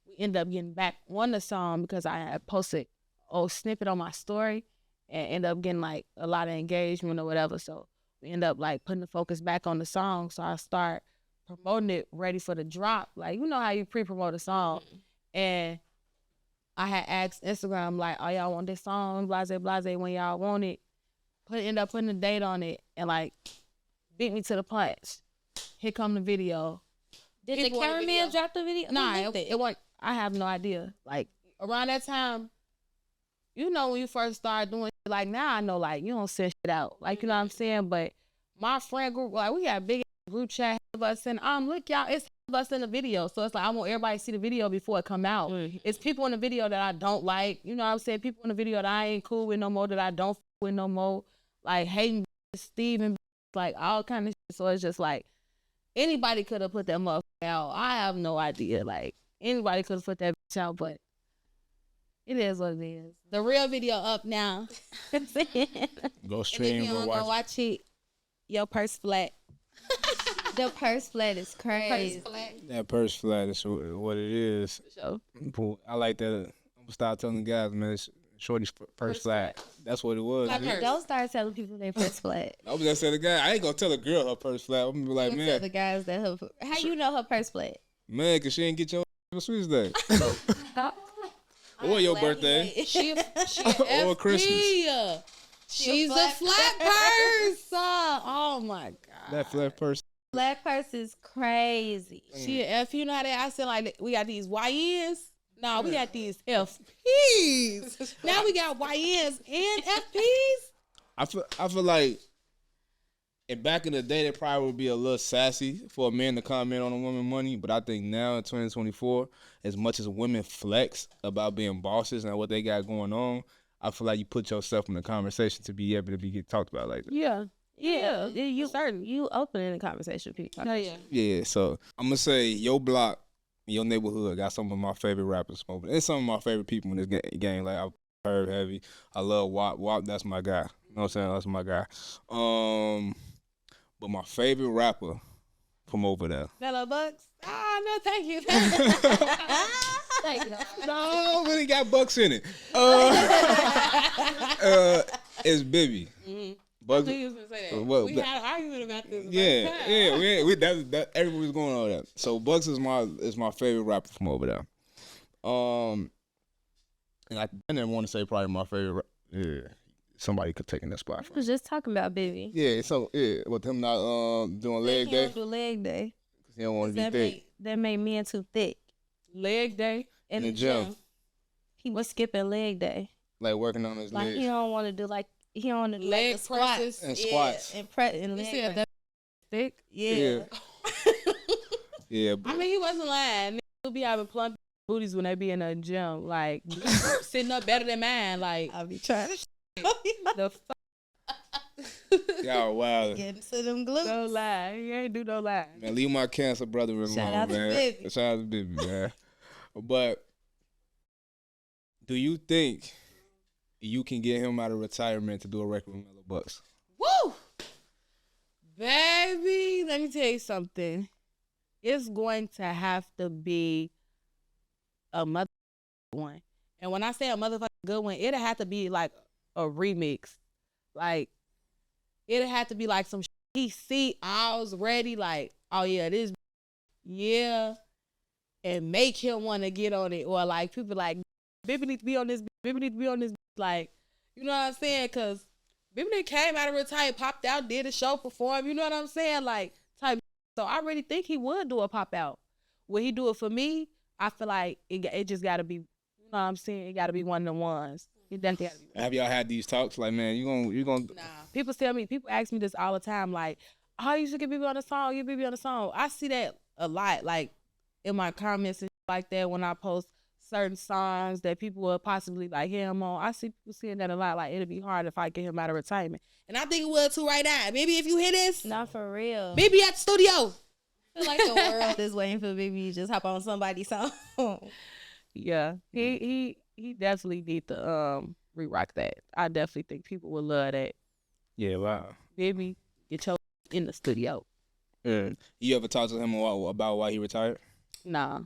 D: we ended up getting back on the song because I had posted a snippet on my story and ended up getting like a lot of engagement or whatever. So we ended up like putting the focus back on the song. So I start promoting it ready for the drop. Like, you know how you pre-promote a song. And I had asked Instagram, like, oh, y'all want this song, blase, when y'all want it. End up putting a date on it and, like, beat me to the punch. Here come the video.
C: Did the cameraman drop the video?
D: Nah, it wasn't. I have no idea. Like, around that time, you know, when you first start doing shit, like, now I know, like, you don't send shit out. Like, you know what I'm saying? But my friend group, like, we got a big group chat of us, and look, y'all, it's us in the video. So it's like, I want everybody to see the video before it come out. It's people in the video that I don't like. You know what I'm saying? People in the video that I ain't cool with no more, that I don't with no more. Like, hating Steven, like, all kind of shit. So it's just like, anybody could have put that motherfucker out. I have no idea. Like, anybody could have put that bitch out, but it is what it is. The real video up now.
B: Go stream,
E: go watch it.
C: Your purse flat. The purse flat is crazy.
B: That purse flat is what it is.
C: Sure.
B: I like that. I'm gonna start telling guys, man, it's shorty's purse flat. That's what it was.
C: Don't start telling people their purse flat.
B: I was gonna say the guy. I ain't gonna tell a girl her purse flat. I'm gonna be like, man.
C: Tell the guys that how you know her purse flat?
B: Man, cause she ain't get your Sweet's Day. Or your birthday. Or Christmas.
D: She's a flat purse. Oh my God.
B: That flat purse.
C: Flat purse is crazy.
D: She F, you know how I said, like, we got these YNs. No, we got these FPs. Now we got YNs and FPs.
B: I feel like, and back in the day, they probably would be a little sassy for a man to comment on a woman's money. But I think now in 2024, as much as women flex about being bosses and what they got going on, I feel like you put yourself in the conversation to be able to get talked about like that.
C: Yeah. You open in the conversation with people.
B: Yeah, so I'm going to say your block, your neighborhood got some of my favorite rappers smoking. And some of my favorite people in this game. Like, I heard Heavy. I love WAP. WAP, that's my guy. You know what I'm saying? That's my guy. But my favorite rapper from over there?
D: Mellow Bucks? Ah, no, thank you.
C: Thank you.
B: No, but he got bucks in it. It's Bibby.
D: Mm-hmm.
B: Bucks.
D: I knew you was gonna say that.
B: Well,
D: we had an argument about this.
B: Yeah. We that everybody was going on that. So Bucks is my favorite rapper from over there. And I didn't want to say probably my favorite. Yeah, somebody could take in that spot.
C: I was just talking about Bibby.
B: Yeah, so with him not doing leg
C: He
B: day,
C: don't do leg day.
B: he don't want to be thick.
C: That made men too thick.
D: Leg day.
C: In
B: the gym.
C: He was skipping leg day.
B: Like working on his
C: Like
B: legs.
C: he don't want to do he don't want to do
D: Leg
C: like the squats.
D: presses.
B: And squats.
C: And
D: You
C: leg
D: said
C: press.
D: that thick?
C: Yeah.
B: Yeah.
D: I mean, he wasn't lying. Niggas will be having plump booties when they be in the gym, like sitting up better than mine. Like
C: I'll be trying to
D: the
B: Y'all wild.
C: get into them glutes.
D: no lie, he ain't do no lie.
B: Man, leave my cancer brother alone,
C: Shout out to
B: man.
C: Bibby.
B: Shout out to Bibby, man. But do you think you can get him out of retirement to do a record with Mellow Bucks?
D: Woo, baby. Let me tell you something. It's going to have to be a mother one, and when I say a motherfucking good one, it'll have to be like a remix. Like it'll have to be like some he see I was ready. Like oh yeah, this yeah. And make him want to get on it. Or like people like, Bibby need to be on this, Bibby need to be on this. Like, you know what I'm saying? Because Bibby came out of retirement, popped out, did a show, performed. You know what I'm saying? Like, type. So I really think he would do a pop out. Will he do it for me? I feel like it just got to be, you know what I'm saying? It got to be one of the ones. It definitely got to be.
B: Have y'all had these talks? Like, man, you gonna
D: Nah. People ask me this all the time. Like, how you should get Bibby on the song? Get Bibby on the song. I see that a lot. Like, in my comments and like that when I post certain songs that people will possibly like hear him on. I see people saying that a lot. Like, it'll be hard if I get him out of retirement. And I think it will too right now. Maybe if you hear this.
C: Not for real.
D: Maybe at the studio.
C: I feel like the world is waiting for Bibby to just hop on somebody's song.
D: Yeah. He definitely need to re-rock that. I definitely think people would love that.
B: Yeah, wow.
D: Baby, get your in the studio.
B: Yeah. You ever talk to him about why he retired?
D: Nah.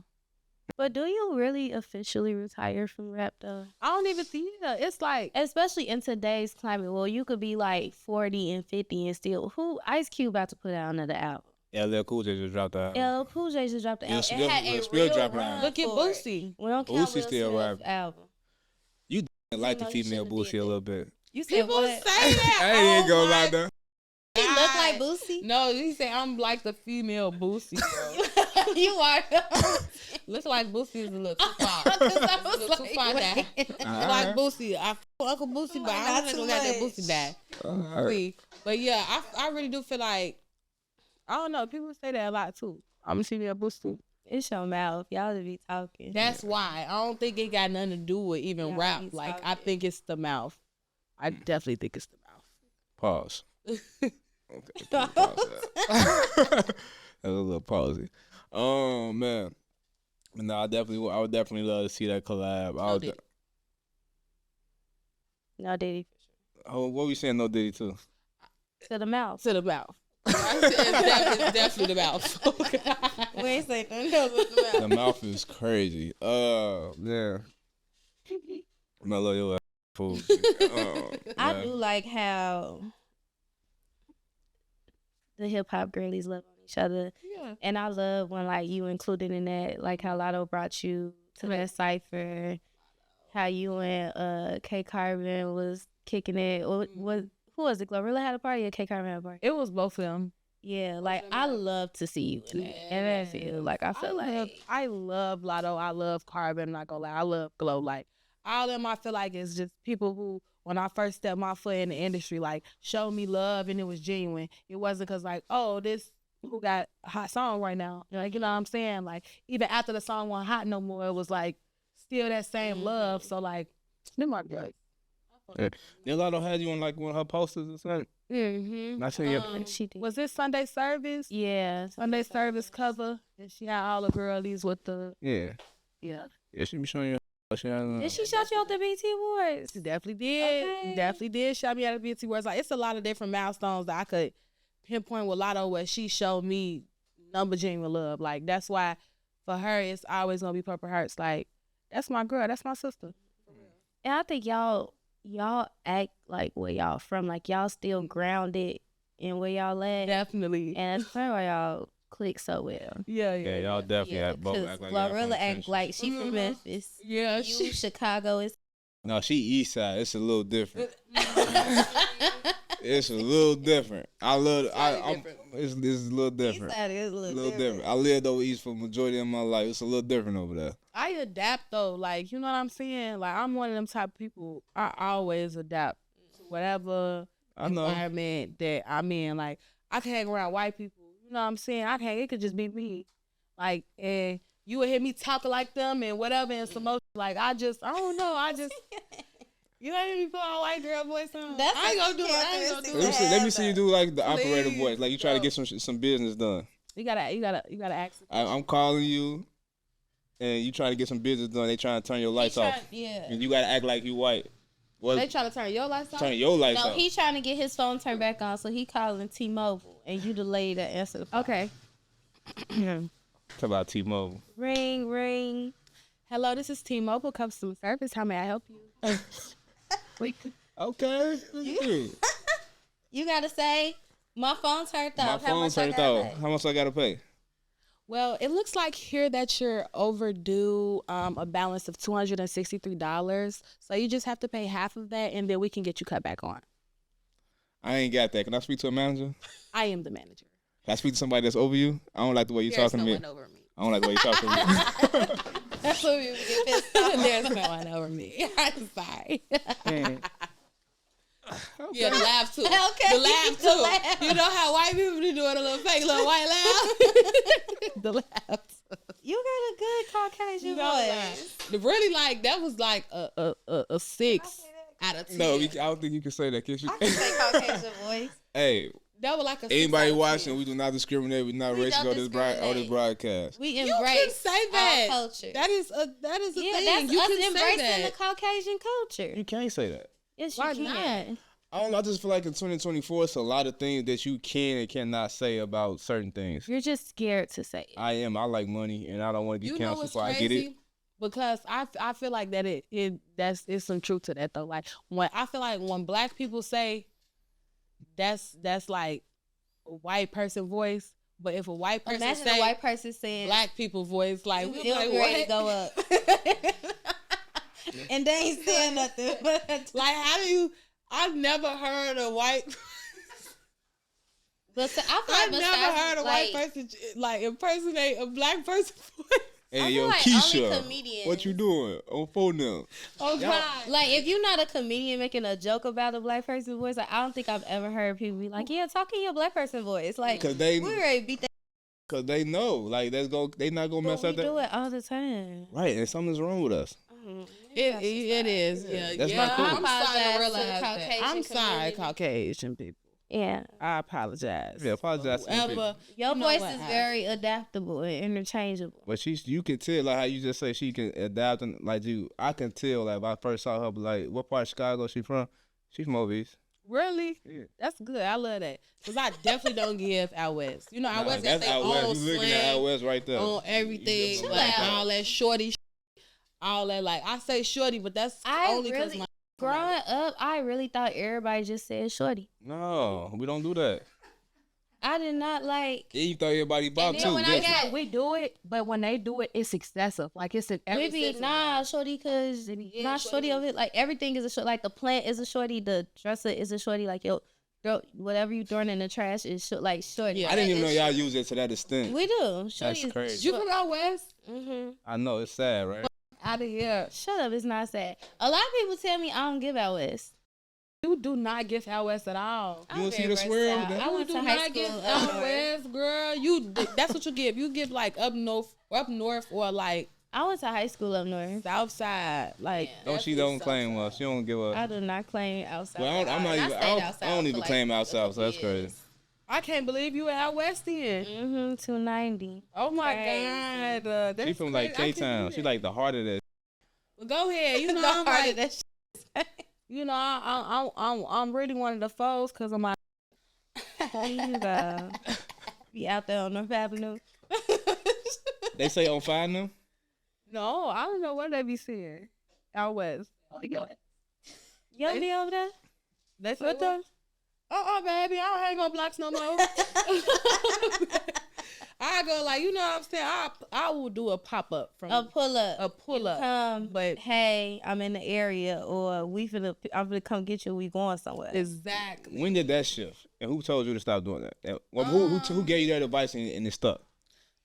C: But do you really officially retire from rap though?
D: I don't even see it. It's like,
C: Especially in today's climate. Well, you could be like 40 and 50 and still. Who Ice Cube about to put out another album?
B: LL Cool J just dropped that.
C: LL Cool J just dropped the
B: Yeah,
C: album.
B: still-
C: It had a
B: still
C: real
B: dropping
C: run
B: out.
D: look at
C: for it.
D: Boosie.
C: We don't count
B: Boosie
C: Will
B: still
C: Smith's
B: rapping.
C: album.
B: I like the
C: No, you
B: female
C: shouldn't
B: Boosie
C: did
B: a
C: that.
B: little bit.
C: You said
D: People
C: what?
D: say that.
B: I ain't gonna lie
D: my
B: though.
C: He look
D: God.
C: like Boosie?
D: No, he said I'm like the female Boosie, bro.
C: You are.
D: Looks like Boosie is a little too far.
C: Because I
D: It's a
C: was
D: little too far now.
C: like,
D: Like Boosie. I fuck Uncle Boosie, but I
C: Not
D: don't
C: too
D: think I got that
C: much.
D: Boosie back.
B: Alright.
D: See, but yeah, I really do feel like, I don't know, people say that a lot too. I'm a female Boosie.
C: it's your mouth. Y'all to be talking.
D: That's why. I don't think it got nothing to do with even
C: Yeah,
D: rap.
C: he's
D: Like, I
C: talking.
D: think it's the mouth. I definitely think it's the mouth.
B: Pause. Okay, pause that. That was a little pausey. Oh man. No, I would definitely love to see that collab. I would,
C: No, Diddy.
B: what were we saying? No Diddy too.
C: To the mouth.
D: To the mouth. I said it's definitely the mouth.
C: We ain't say nothing else with the mouth.
B: The mouth is crazy. Yeah. Mellow your ass fool.
C: I do like how the hip hop girlies love on each other.
D: Yeah.
C: And I love when like you included in that, like how Latto brought you to that cypher, how you and K Carbon was kicking it. Or who was it? Glorilla had a party or K Carbon had a party?
D: It was both of them.
C: Yeah, like I love to see you in that. And that's it. Like I feel
D: I love Latto. I love Carbon. I'm not gonna lie. I love Glow. Like all of them, I feel like it's just people who, when I first stepped my foot in the industry, like showed me love and it was genuine. It wasn't because like, oh, this who got a hot song right now. Like, you know what I'm saying? Like even after the song wasn't hot no more, it was like still that same love. So like, them are good.
B: Then Latto had you on like one of her posters or something.
D: Mm-hmm.
B: I seen you.
C: she did.
D: Was this Sunday service?
C: Yeah.
D: Sunday service cover. And she had all the girlies with the
B: Yeah.
D: yeah.
B: Yeah, she be showing you.
C: Did she shout you out the BT Awards?
D: She definitely did.
C: Okay.
D: Definitely did shout me out of BT Words. Like it's a lot of different milestones that I could pinpoint with Latto where she showed me number genuine love. Like that's why for her it's always gonna be Purple Hearts. Like that's my girl, that's my sister.
C: And I think y'all act like where y'all from. Like y'all still grounded in where y'all at.
D: Definitely.
C: And that's probably why y'all click so well.
D: Yeah,
B: y'all definitely
C: Yeah,
B: act both
C: because
B: act like y'all from
C: Glorilla
B: the
C: act
B: trenches.
C: like she from Memphis.
D: Yeah,
C: You Chicago is.
B: No, she east side. It's a little different. It's a little different. I love. It's a little different.
C: Eastside is a
B: A
C: little
B: little
C: different.
B: different. I lived over east for the majority of my life. It's a little different over there.
D: I adapt though, like you know what I'm saying. Like I'm one of them type of people. I always adapt to whatever
B: I know.
D: environment that I'm in. Like I can hang around white people. You know what I'm saying? I can hang. It could just be me. Like and you would hear me talking like them and whatever and some more. Like I don't know. You know hear me put on white girl voice on.
E: That's
D: I ain't gonna do it. I ain't gonna do it.
B: Let me see you do like the operator
D: Please.
B: voice. Like you try to get some business done.
D: You gotta ask.
B: I'm calling you, and you trying to get some business done. They trying to turn your lights off,
E: Yeah.
B: and you gotta act like you white. What?
D: They trying to turn your lights off.
B: Turn your lights
C: No,
B: off.
C: he trying to get his phone turned back on, so he calling T-Mobile, and you the lady that answer the phone.
D: Okay.
B: Talk about T-Mobile.
C: Ring, ring.
D: Hello, this is T-Mobile customer service. How may I help you?
B: Okay.
E: You gotta say, my phone turned
B: My
E: off.
B: phone turned off. How much I gotta pay?
D: Well, it looks like here that you're overdue a balance of $263. So you just have to pay half of that, and then we can get you cut back on.
B: I ain't got that. Can I speak to a manager?
D: I am the manager.
B: Can I speak to somebody that's over you? I don't like the way you
D: There's
B: talking
D: no
B: to me.
D: one over me.
B: I don't like the way you talking to me.
E: That's what we would get pissed off.
D: There's no one over me. I'm sorry. Yeah, the laugh too.
E: Okay.
D: The laugh too.
E: The laugh.
D: You know how white people be doing a little fake little white laugh? The laugh.
E: You got a good Caucasian voice.
D: The really like that was like a 6 out of 10.
B: No, I don't think you can say that. Can you?
E: I can say Caucasian voice.
B: Hey,
D: That was like a 6
B: anybody
D: out of
B: watching,
D: 10.
B: we do not discriminate. We're not
E: We
B: racist
E: don't
B: on this
E: discriminate.
B: broadcast.
E: We
D: You can
E: embrace
D: say that.
E: our culture.
D: That is a
E: Yeah,
D: thing.
E: that's
D: You
E: us
D: can say
E: embracing
D: that.
E: the Caucasian culture.
B: You can't say that.
C: Yes,
D: Why
C: you can.
D: not?
B: I don't know. I just feel like in 2024, it's a lot of things that you can and cannot say about certain things.
C: You're just scared to say it.
B: I am. I like money, and I don't want to get
D: You know
B: canceled,
D: what's
B: so I get it.
D: crazy? Because I feel like that it's some truth to that though. Like when I feel like when black people say that's like a white person voice, but if a white person
E: Imagine
D: say
E: a white person saying,
D: black people voice, like we
E: it'll
D: like
E: be ready to
D: what?
E: go up. And they ain't saying nothing. But
D: Like how do you? I've never heard a white.
E: I feel like
D: I've never
E: besides,
D: heard a
E: like,
D: white person like impersonate a black person voice.
B: Hey,
E: I
B: yo,
E: feel like only
B: Keisha,
E: comedians-
B: what you doing on phone now?
D: Oh God!
C: Like, if you're not a comedian making a joke about a black person voice, like, I don't think I've ever heard people be like, yeah, talk in your black person voice. Like,
B: Cause they,
E: we ready to beat that.
B: cause they know, like they not gonna mess
C: we
B: up that.
C: do it all the time.
B: Right, and something's wrong with us.
D: It is. Yeah,
B: That's
D: yeah.
B: not cool.
D: I'm
E: I
D: sorry to
E: apologize to
D: realize
E: the
D: that.
E: Caucasian
D: I'm sorry,
E: community.
D: Caucasian people.
C: Yeah.
D: I apologize.
B: Yeah, apologize to them people.
D: Whoever,
C: Your
D: you know
C: voice
D: what,
C: is
D: I-
C: very adaptable and interchangeable.
B: But you can tell, like how you just say she can adapt, and like I can tell, like if I first saw her, but like what part of Chicago she from? She from over east.
D: Really?
B: Yeah.
D: That's good. I love that. Because I definitely don't give out west. You know, out west got
B: That's
D: their
B: out west.
D: own
B: You looking at
D: slang
B: out west right there.
D: on everything.
B: Chill
D: Like
E: out.
D: all that shorty shit, all that. Like, I say shorty, but that's only because my...
C: Growing up, I really thought everybody just said shorty.
B: No, we don't do that.
C: I did not like.
B: Yeah, you thought everybody Bob
E: then
B: too.
E: when I
B: didn't you?
E: got-
D: We do it, but when they do it, it's excessive. Like, it's in every
C: Maybe
D: sentence.
C: nah, shorty, cause not shorty of it. Like everything is a shorty. Like the plant is a shorty, the dresser is a shorty. Like yo, whatever you throwing in the trash is like shorty.
D: Yeah.
B: I didn't even know y'all use it to that extent.
C: We do. Shorty
B: That's
C: is
B: crazy.
D: You from out west?
B: I know it's sad, right?
D: Out of here.
C: Shut up, it's not sad. A lot of people tell me I don't give out west.
D: You do not give out west at all.
B: You want to see the swear over
C: I
B: there?
C: went
D: You
C: to
D: do
C: high
D: not give
C: school up
D: out
C: north.
D: west, girl. That's what you give. You give like up north or like
C: I went to high school up north.
D: south side. Like
B: Don't she don't claim us. She don't give
C: I
B: up.
C: do not claim outside.
B: Well, I'm not
E: I
B: even.
E: stayed
B: I don't
E: outside
B: even
E: for, like,
B: claim
E: a
B: outside, so
E: couple
B: that's crazy.
E: years.
D: I can't believe you were out west then.
C: 290.
D: Oh my
C: Crazy.
D: God. That's
B: She from like
D: crazy. I
B: K
D: can't
B: Town.
D: believe
B: She
D: that.
B: like the heart of that.
D: Well, go ahead. You know,
E: The
D: I'm
E: heart
D: like,
E: of that shit.
D: you know, I'm really one of the foes because of my.
C: There you go.
E: Be out there on North Avenue.
B: They say on fire now?
D: No, I don't know what they be saying out west.
E: You don't be over there?
D: They say what? Baby, I don't hang on blocks no more. I go like, you know what I'm saying? I will do a pop up from
E: A pull up.
D: A pull up.
E: Come,
D: But
E: hey, I'm in the area, or I'm gonna come get you. We going somewhere.
D: exactly.
B: When did that shift? And who told you to stop doing that? Who gave you that advice and it stuck?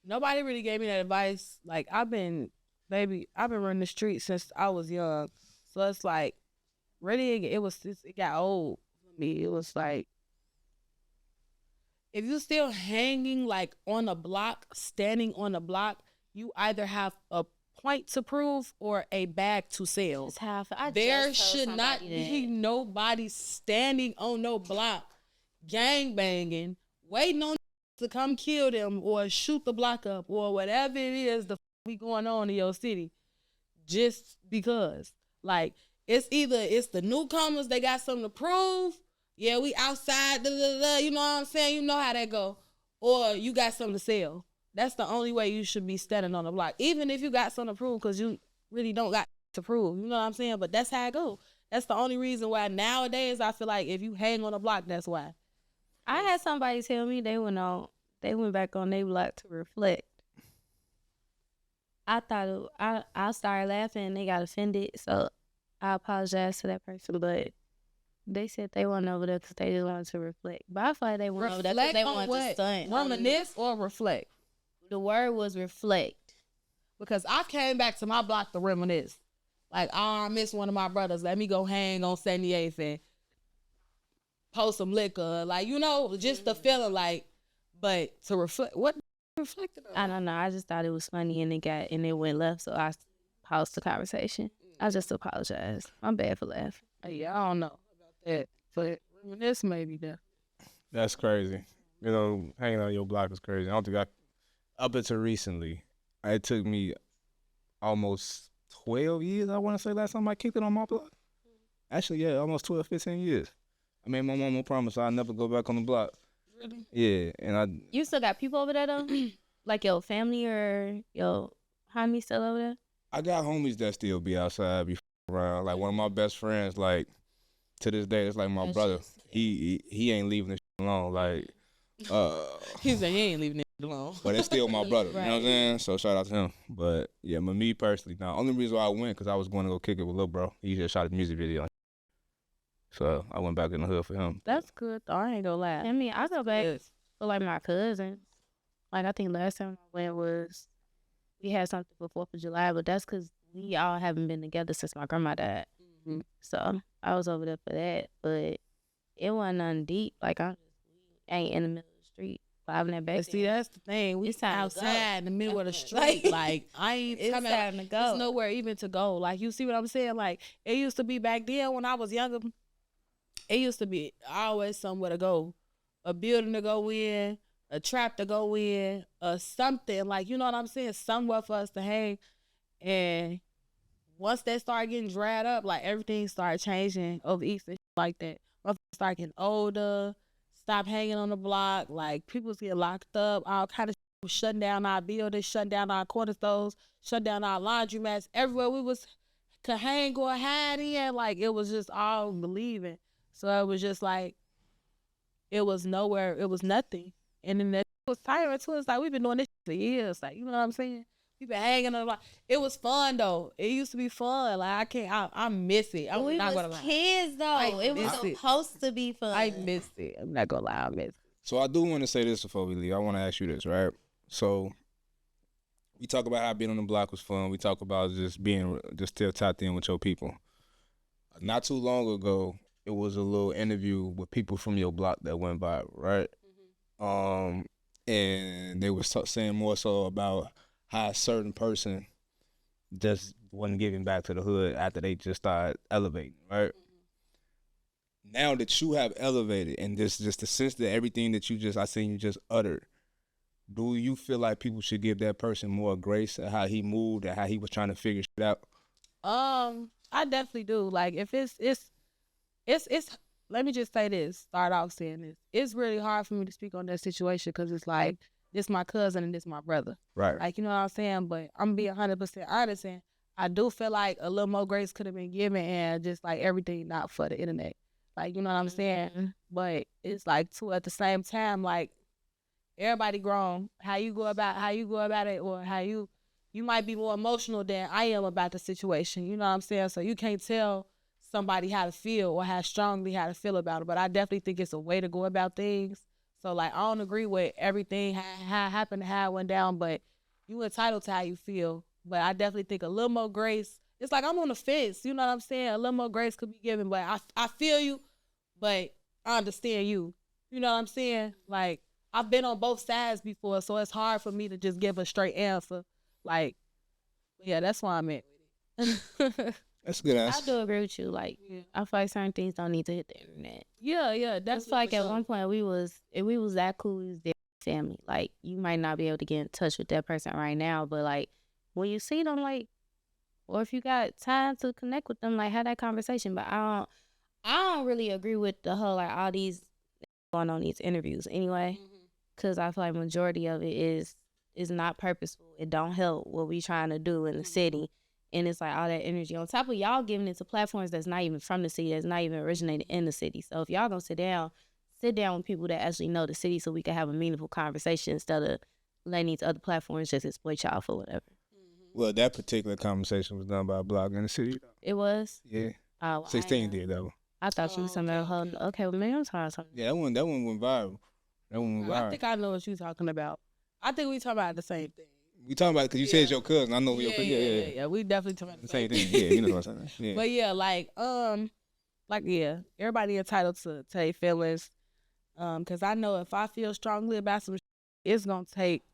D: Nobody really gave me that advice. Like I've been running the street since I was young. So it's like really it got old for me. It was like if you're still hanging like on a block, standing on a block, you either have a point to prove or a bag to sell.
E: It's half.
D: There should not be nobody standing on no block, gang banging, waiting on to come kill them or shoot the block up or whatever it is be going on in your city. Just because, like, it's the newcomers, they got something to prove. Yeah, we outside, you know what I'm saying? You know how that go. Or you got something to sell. That's the only way you should be standing on the block. Even if you got something to prove, because you really don't got to prove. You know what I'm saying? But that's how it go. That's the only reason why nowadays I feel like if you hang on the block, that's why.
C: I had somebody tell me they went back on their block to reflect. I thought I started laughing and they got offended, so I apologized to that person, but they said they weren't over there because they just wanted to reflect. But I thought they went over there because they wanted to stunt.
D: Reminisce or reflect?
C: The word was reflect.
D: Because I came back to my block to reminisce. Like, oh, I miss one of my brothers. Let me go hang on 78th and post some liquor. Like, you know, just the feeling like, but to reflect, what reflected on?
C: I don't know. I just thought it was funny and it went left, so I paused the conversation. I just apologized. I'm bad for laughing.
D: Yeah, I don't know about that. But reminisce maybe there.
B: That's crazy. You know, hanging on your block is crazy. I don't think up until recently, it took me almost 12 years, I want to say, last time I kicked it on my block. Actually, yeah, almost 12, 15 years. I made my mama promise I'd never go back on the block.
D: Really?
B: Yeah, and
C: You still got people over there, though? Like your family or your homies still over there?
B: I got homies that still be outside, be around. Like, one of my best friends, like, to this day, it's like my brother. He ain't leaving this alone. Like,
D: He said he ain't leaving it alone.
B: but it's still my brother.
C: Right.
B: You know what I'm saying? So shout out to him. But yeah, but me personally, now only reason why I went because I was going to go kick it with Lil Bro. He just shot a music video. So I went back in the hood for him.
D: That's good though. I ain't gonna lie.
C: I mean, I go back for like my cousins. Like I think last time I went was we had something for 4th of July, but that's because we all haven't been together since my grandma died.
D: Mm-hmm.
C: So I was over there for that, but it wasn't nothing deep. Like I ain't in the middle of the street vibing that back.
D: But see, that's the thing. We
C: It's time to
D: outside in the middle of the street. Like I ain't
C: It's
D: coming.
C: time to go.
D: There's nowhere even to go. Like you see what I'm saying? Like it used to be back then when I was younger. It used to be always somewhere to go, a building to go in, a trap to go in, or something like, you know what I'm saying? Somewhere for us to hang. And once they started getting dried up, like everything started changing over East and shit like that. Motherfuckers started getting older, stopped hanging on the block. Like people was getting locked up, all kind of shit was shutting down our buildings, shutting down our corner stores, shutting down our laundromats. Everywhere we could hang or hide in, like it was just all believing. So it was just like, it was nowhere, it was nothing. And then that was tiring too. It's like, we've been doing this for years. Like, you know what I'm saying? We've been hanging on the block. It was fun though. It used to be fun. Like, I miss it. I'm not gonna lie.
E: Kids though. It was supposed to be fun.
D: I missed it. I'm not gonna lie, I missed it.
B: So I do want to say this before we leave. I want to ask you this, right? So we talk about how being on the block was fun. We talk about just still tapped in with your people. Not too long ago, it was a little interview with people from your block that went by, right? Mm-hmm. And they were saying more so about how a certain person just wasn't giving back to the hood after they just started elevating, right? Mm-hmm. Now that you have elevated and this just the sense that everything that I seen you just uttered, do you feel like people should give that person more grace at how he moved and how he was trying to figure shit out?
D: I definitely do. Like if it's let me just say this, start off saying this. It's really hard for me to speak on that situation because it's like, this my cousin and this my brother.
B: Right.
D: Like, you know what I'm saying? But I'm being 100% honest, and I do feel like a little more grace could have been given and just like everything not for the internet. Like, you know what I'm saying? But it's like, too, at the same time, like, everybody grown. How you go about it, or how you might be more emotional than I am about the situation. You know what I'm saying? So you can't tell somebody how to feel or how strongly how to feel about it. But I definitely think it's a way to go about things. So, like, I don't agree with everything, how happened, how it went down, but you entitled to how you feel. But I definitely think a little more grace, it's like I'm on the fence, you know what I'm saying? A little more grace could be given, but I feel you, but I understand you. You know what I'm saying? Like, I've been on both sides before, so it's hard for me to just give a straight answer. Like, yeah, that's why I'm at with it.
B: That's a good answer.
C: I do agree with you. Like, I feel like certain things don't need to hit the internet.
D: Yeah, that's
C: like at one point if we was that cool, we was their family. Like, you might not be able to get in touch with that person right now, but like when you see them, like, or if you got time to connect with them, like, have that conversation. But I don't really agree with the whole like all these going on these interviews anyway, because I feel like majority of it is not purposeful. It don't help what we trying to do in the city. And it's like all that energy on top of y'all giving it to platforms that's not even from the city, that's not even originated in the city. So if y'all gonna sit down with people that actually know the city so we can have a meaningful conversation instead of letting these other platforms just exploit y'all for whatever.
B: Well, that particular conversation was done by a blogger in the city.
C: It was?
B: Yeah.
C: Oh,
B: 16 did though.
C: I thought you was something else. Okay, well, maybe I'm talking something.
B: Yeah, that one went viral.
D: I think I know what you're talking about. I think we talking about the same thing.
B: We talking about it because you said it's your cousin. I know your cousin.
D: Yeah. We definitely talking about
B: the same thing. Yeah, you know what I'm saying. Yeah.
D: But yeah, everybody entitled to their feelings. Cause I know if I feel strongly about some shit, it's gonna take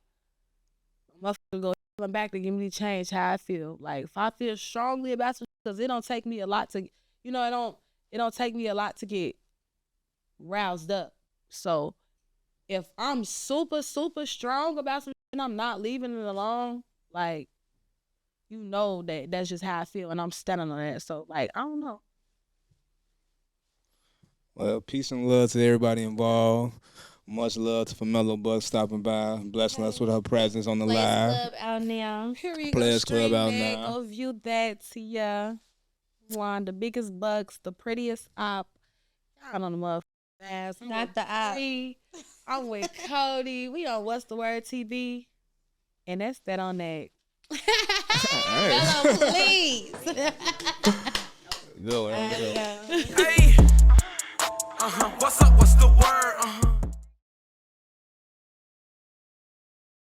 D: a motherfucker to go back to give me change how I feel. Like, if I feel strongly about some shit, cause it don't take me a lot to, you know, it don't take me a lot to get roused up. So if I'm super, super strong about some shit and I'm not leaving it alone, like, you know that's just how I feel, and I'm standing on that. So, like, I don't know.
B: Well, peace and love to everybody involved. Much love to MELLO BUCKZZ stopping by, blessing us with her presence on the live.
C: Club out now.
D: Here we
B: Players
D: go.
B: Club out now.
D: Of you that, yeah. One, the biggest bucks, the prettiest op. Y'all on the motherfucking ass.
E: Not the op.
D: I'm with CODY. We on What's the Word TV. And that's that on that.
E: MELLO, please.
B: Go.
F: Hey. What's up? What's the word?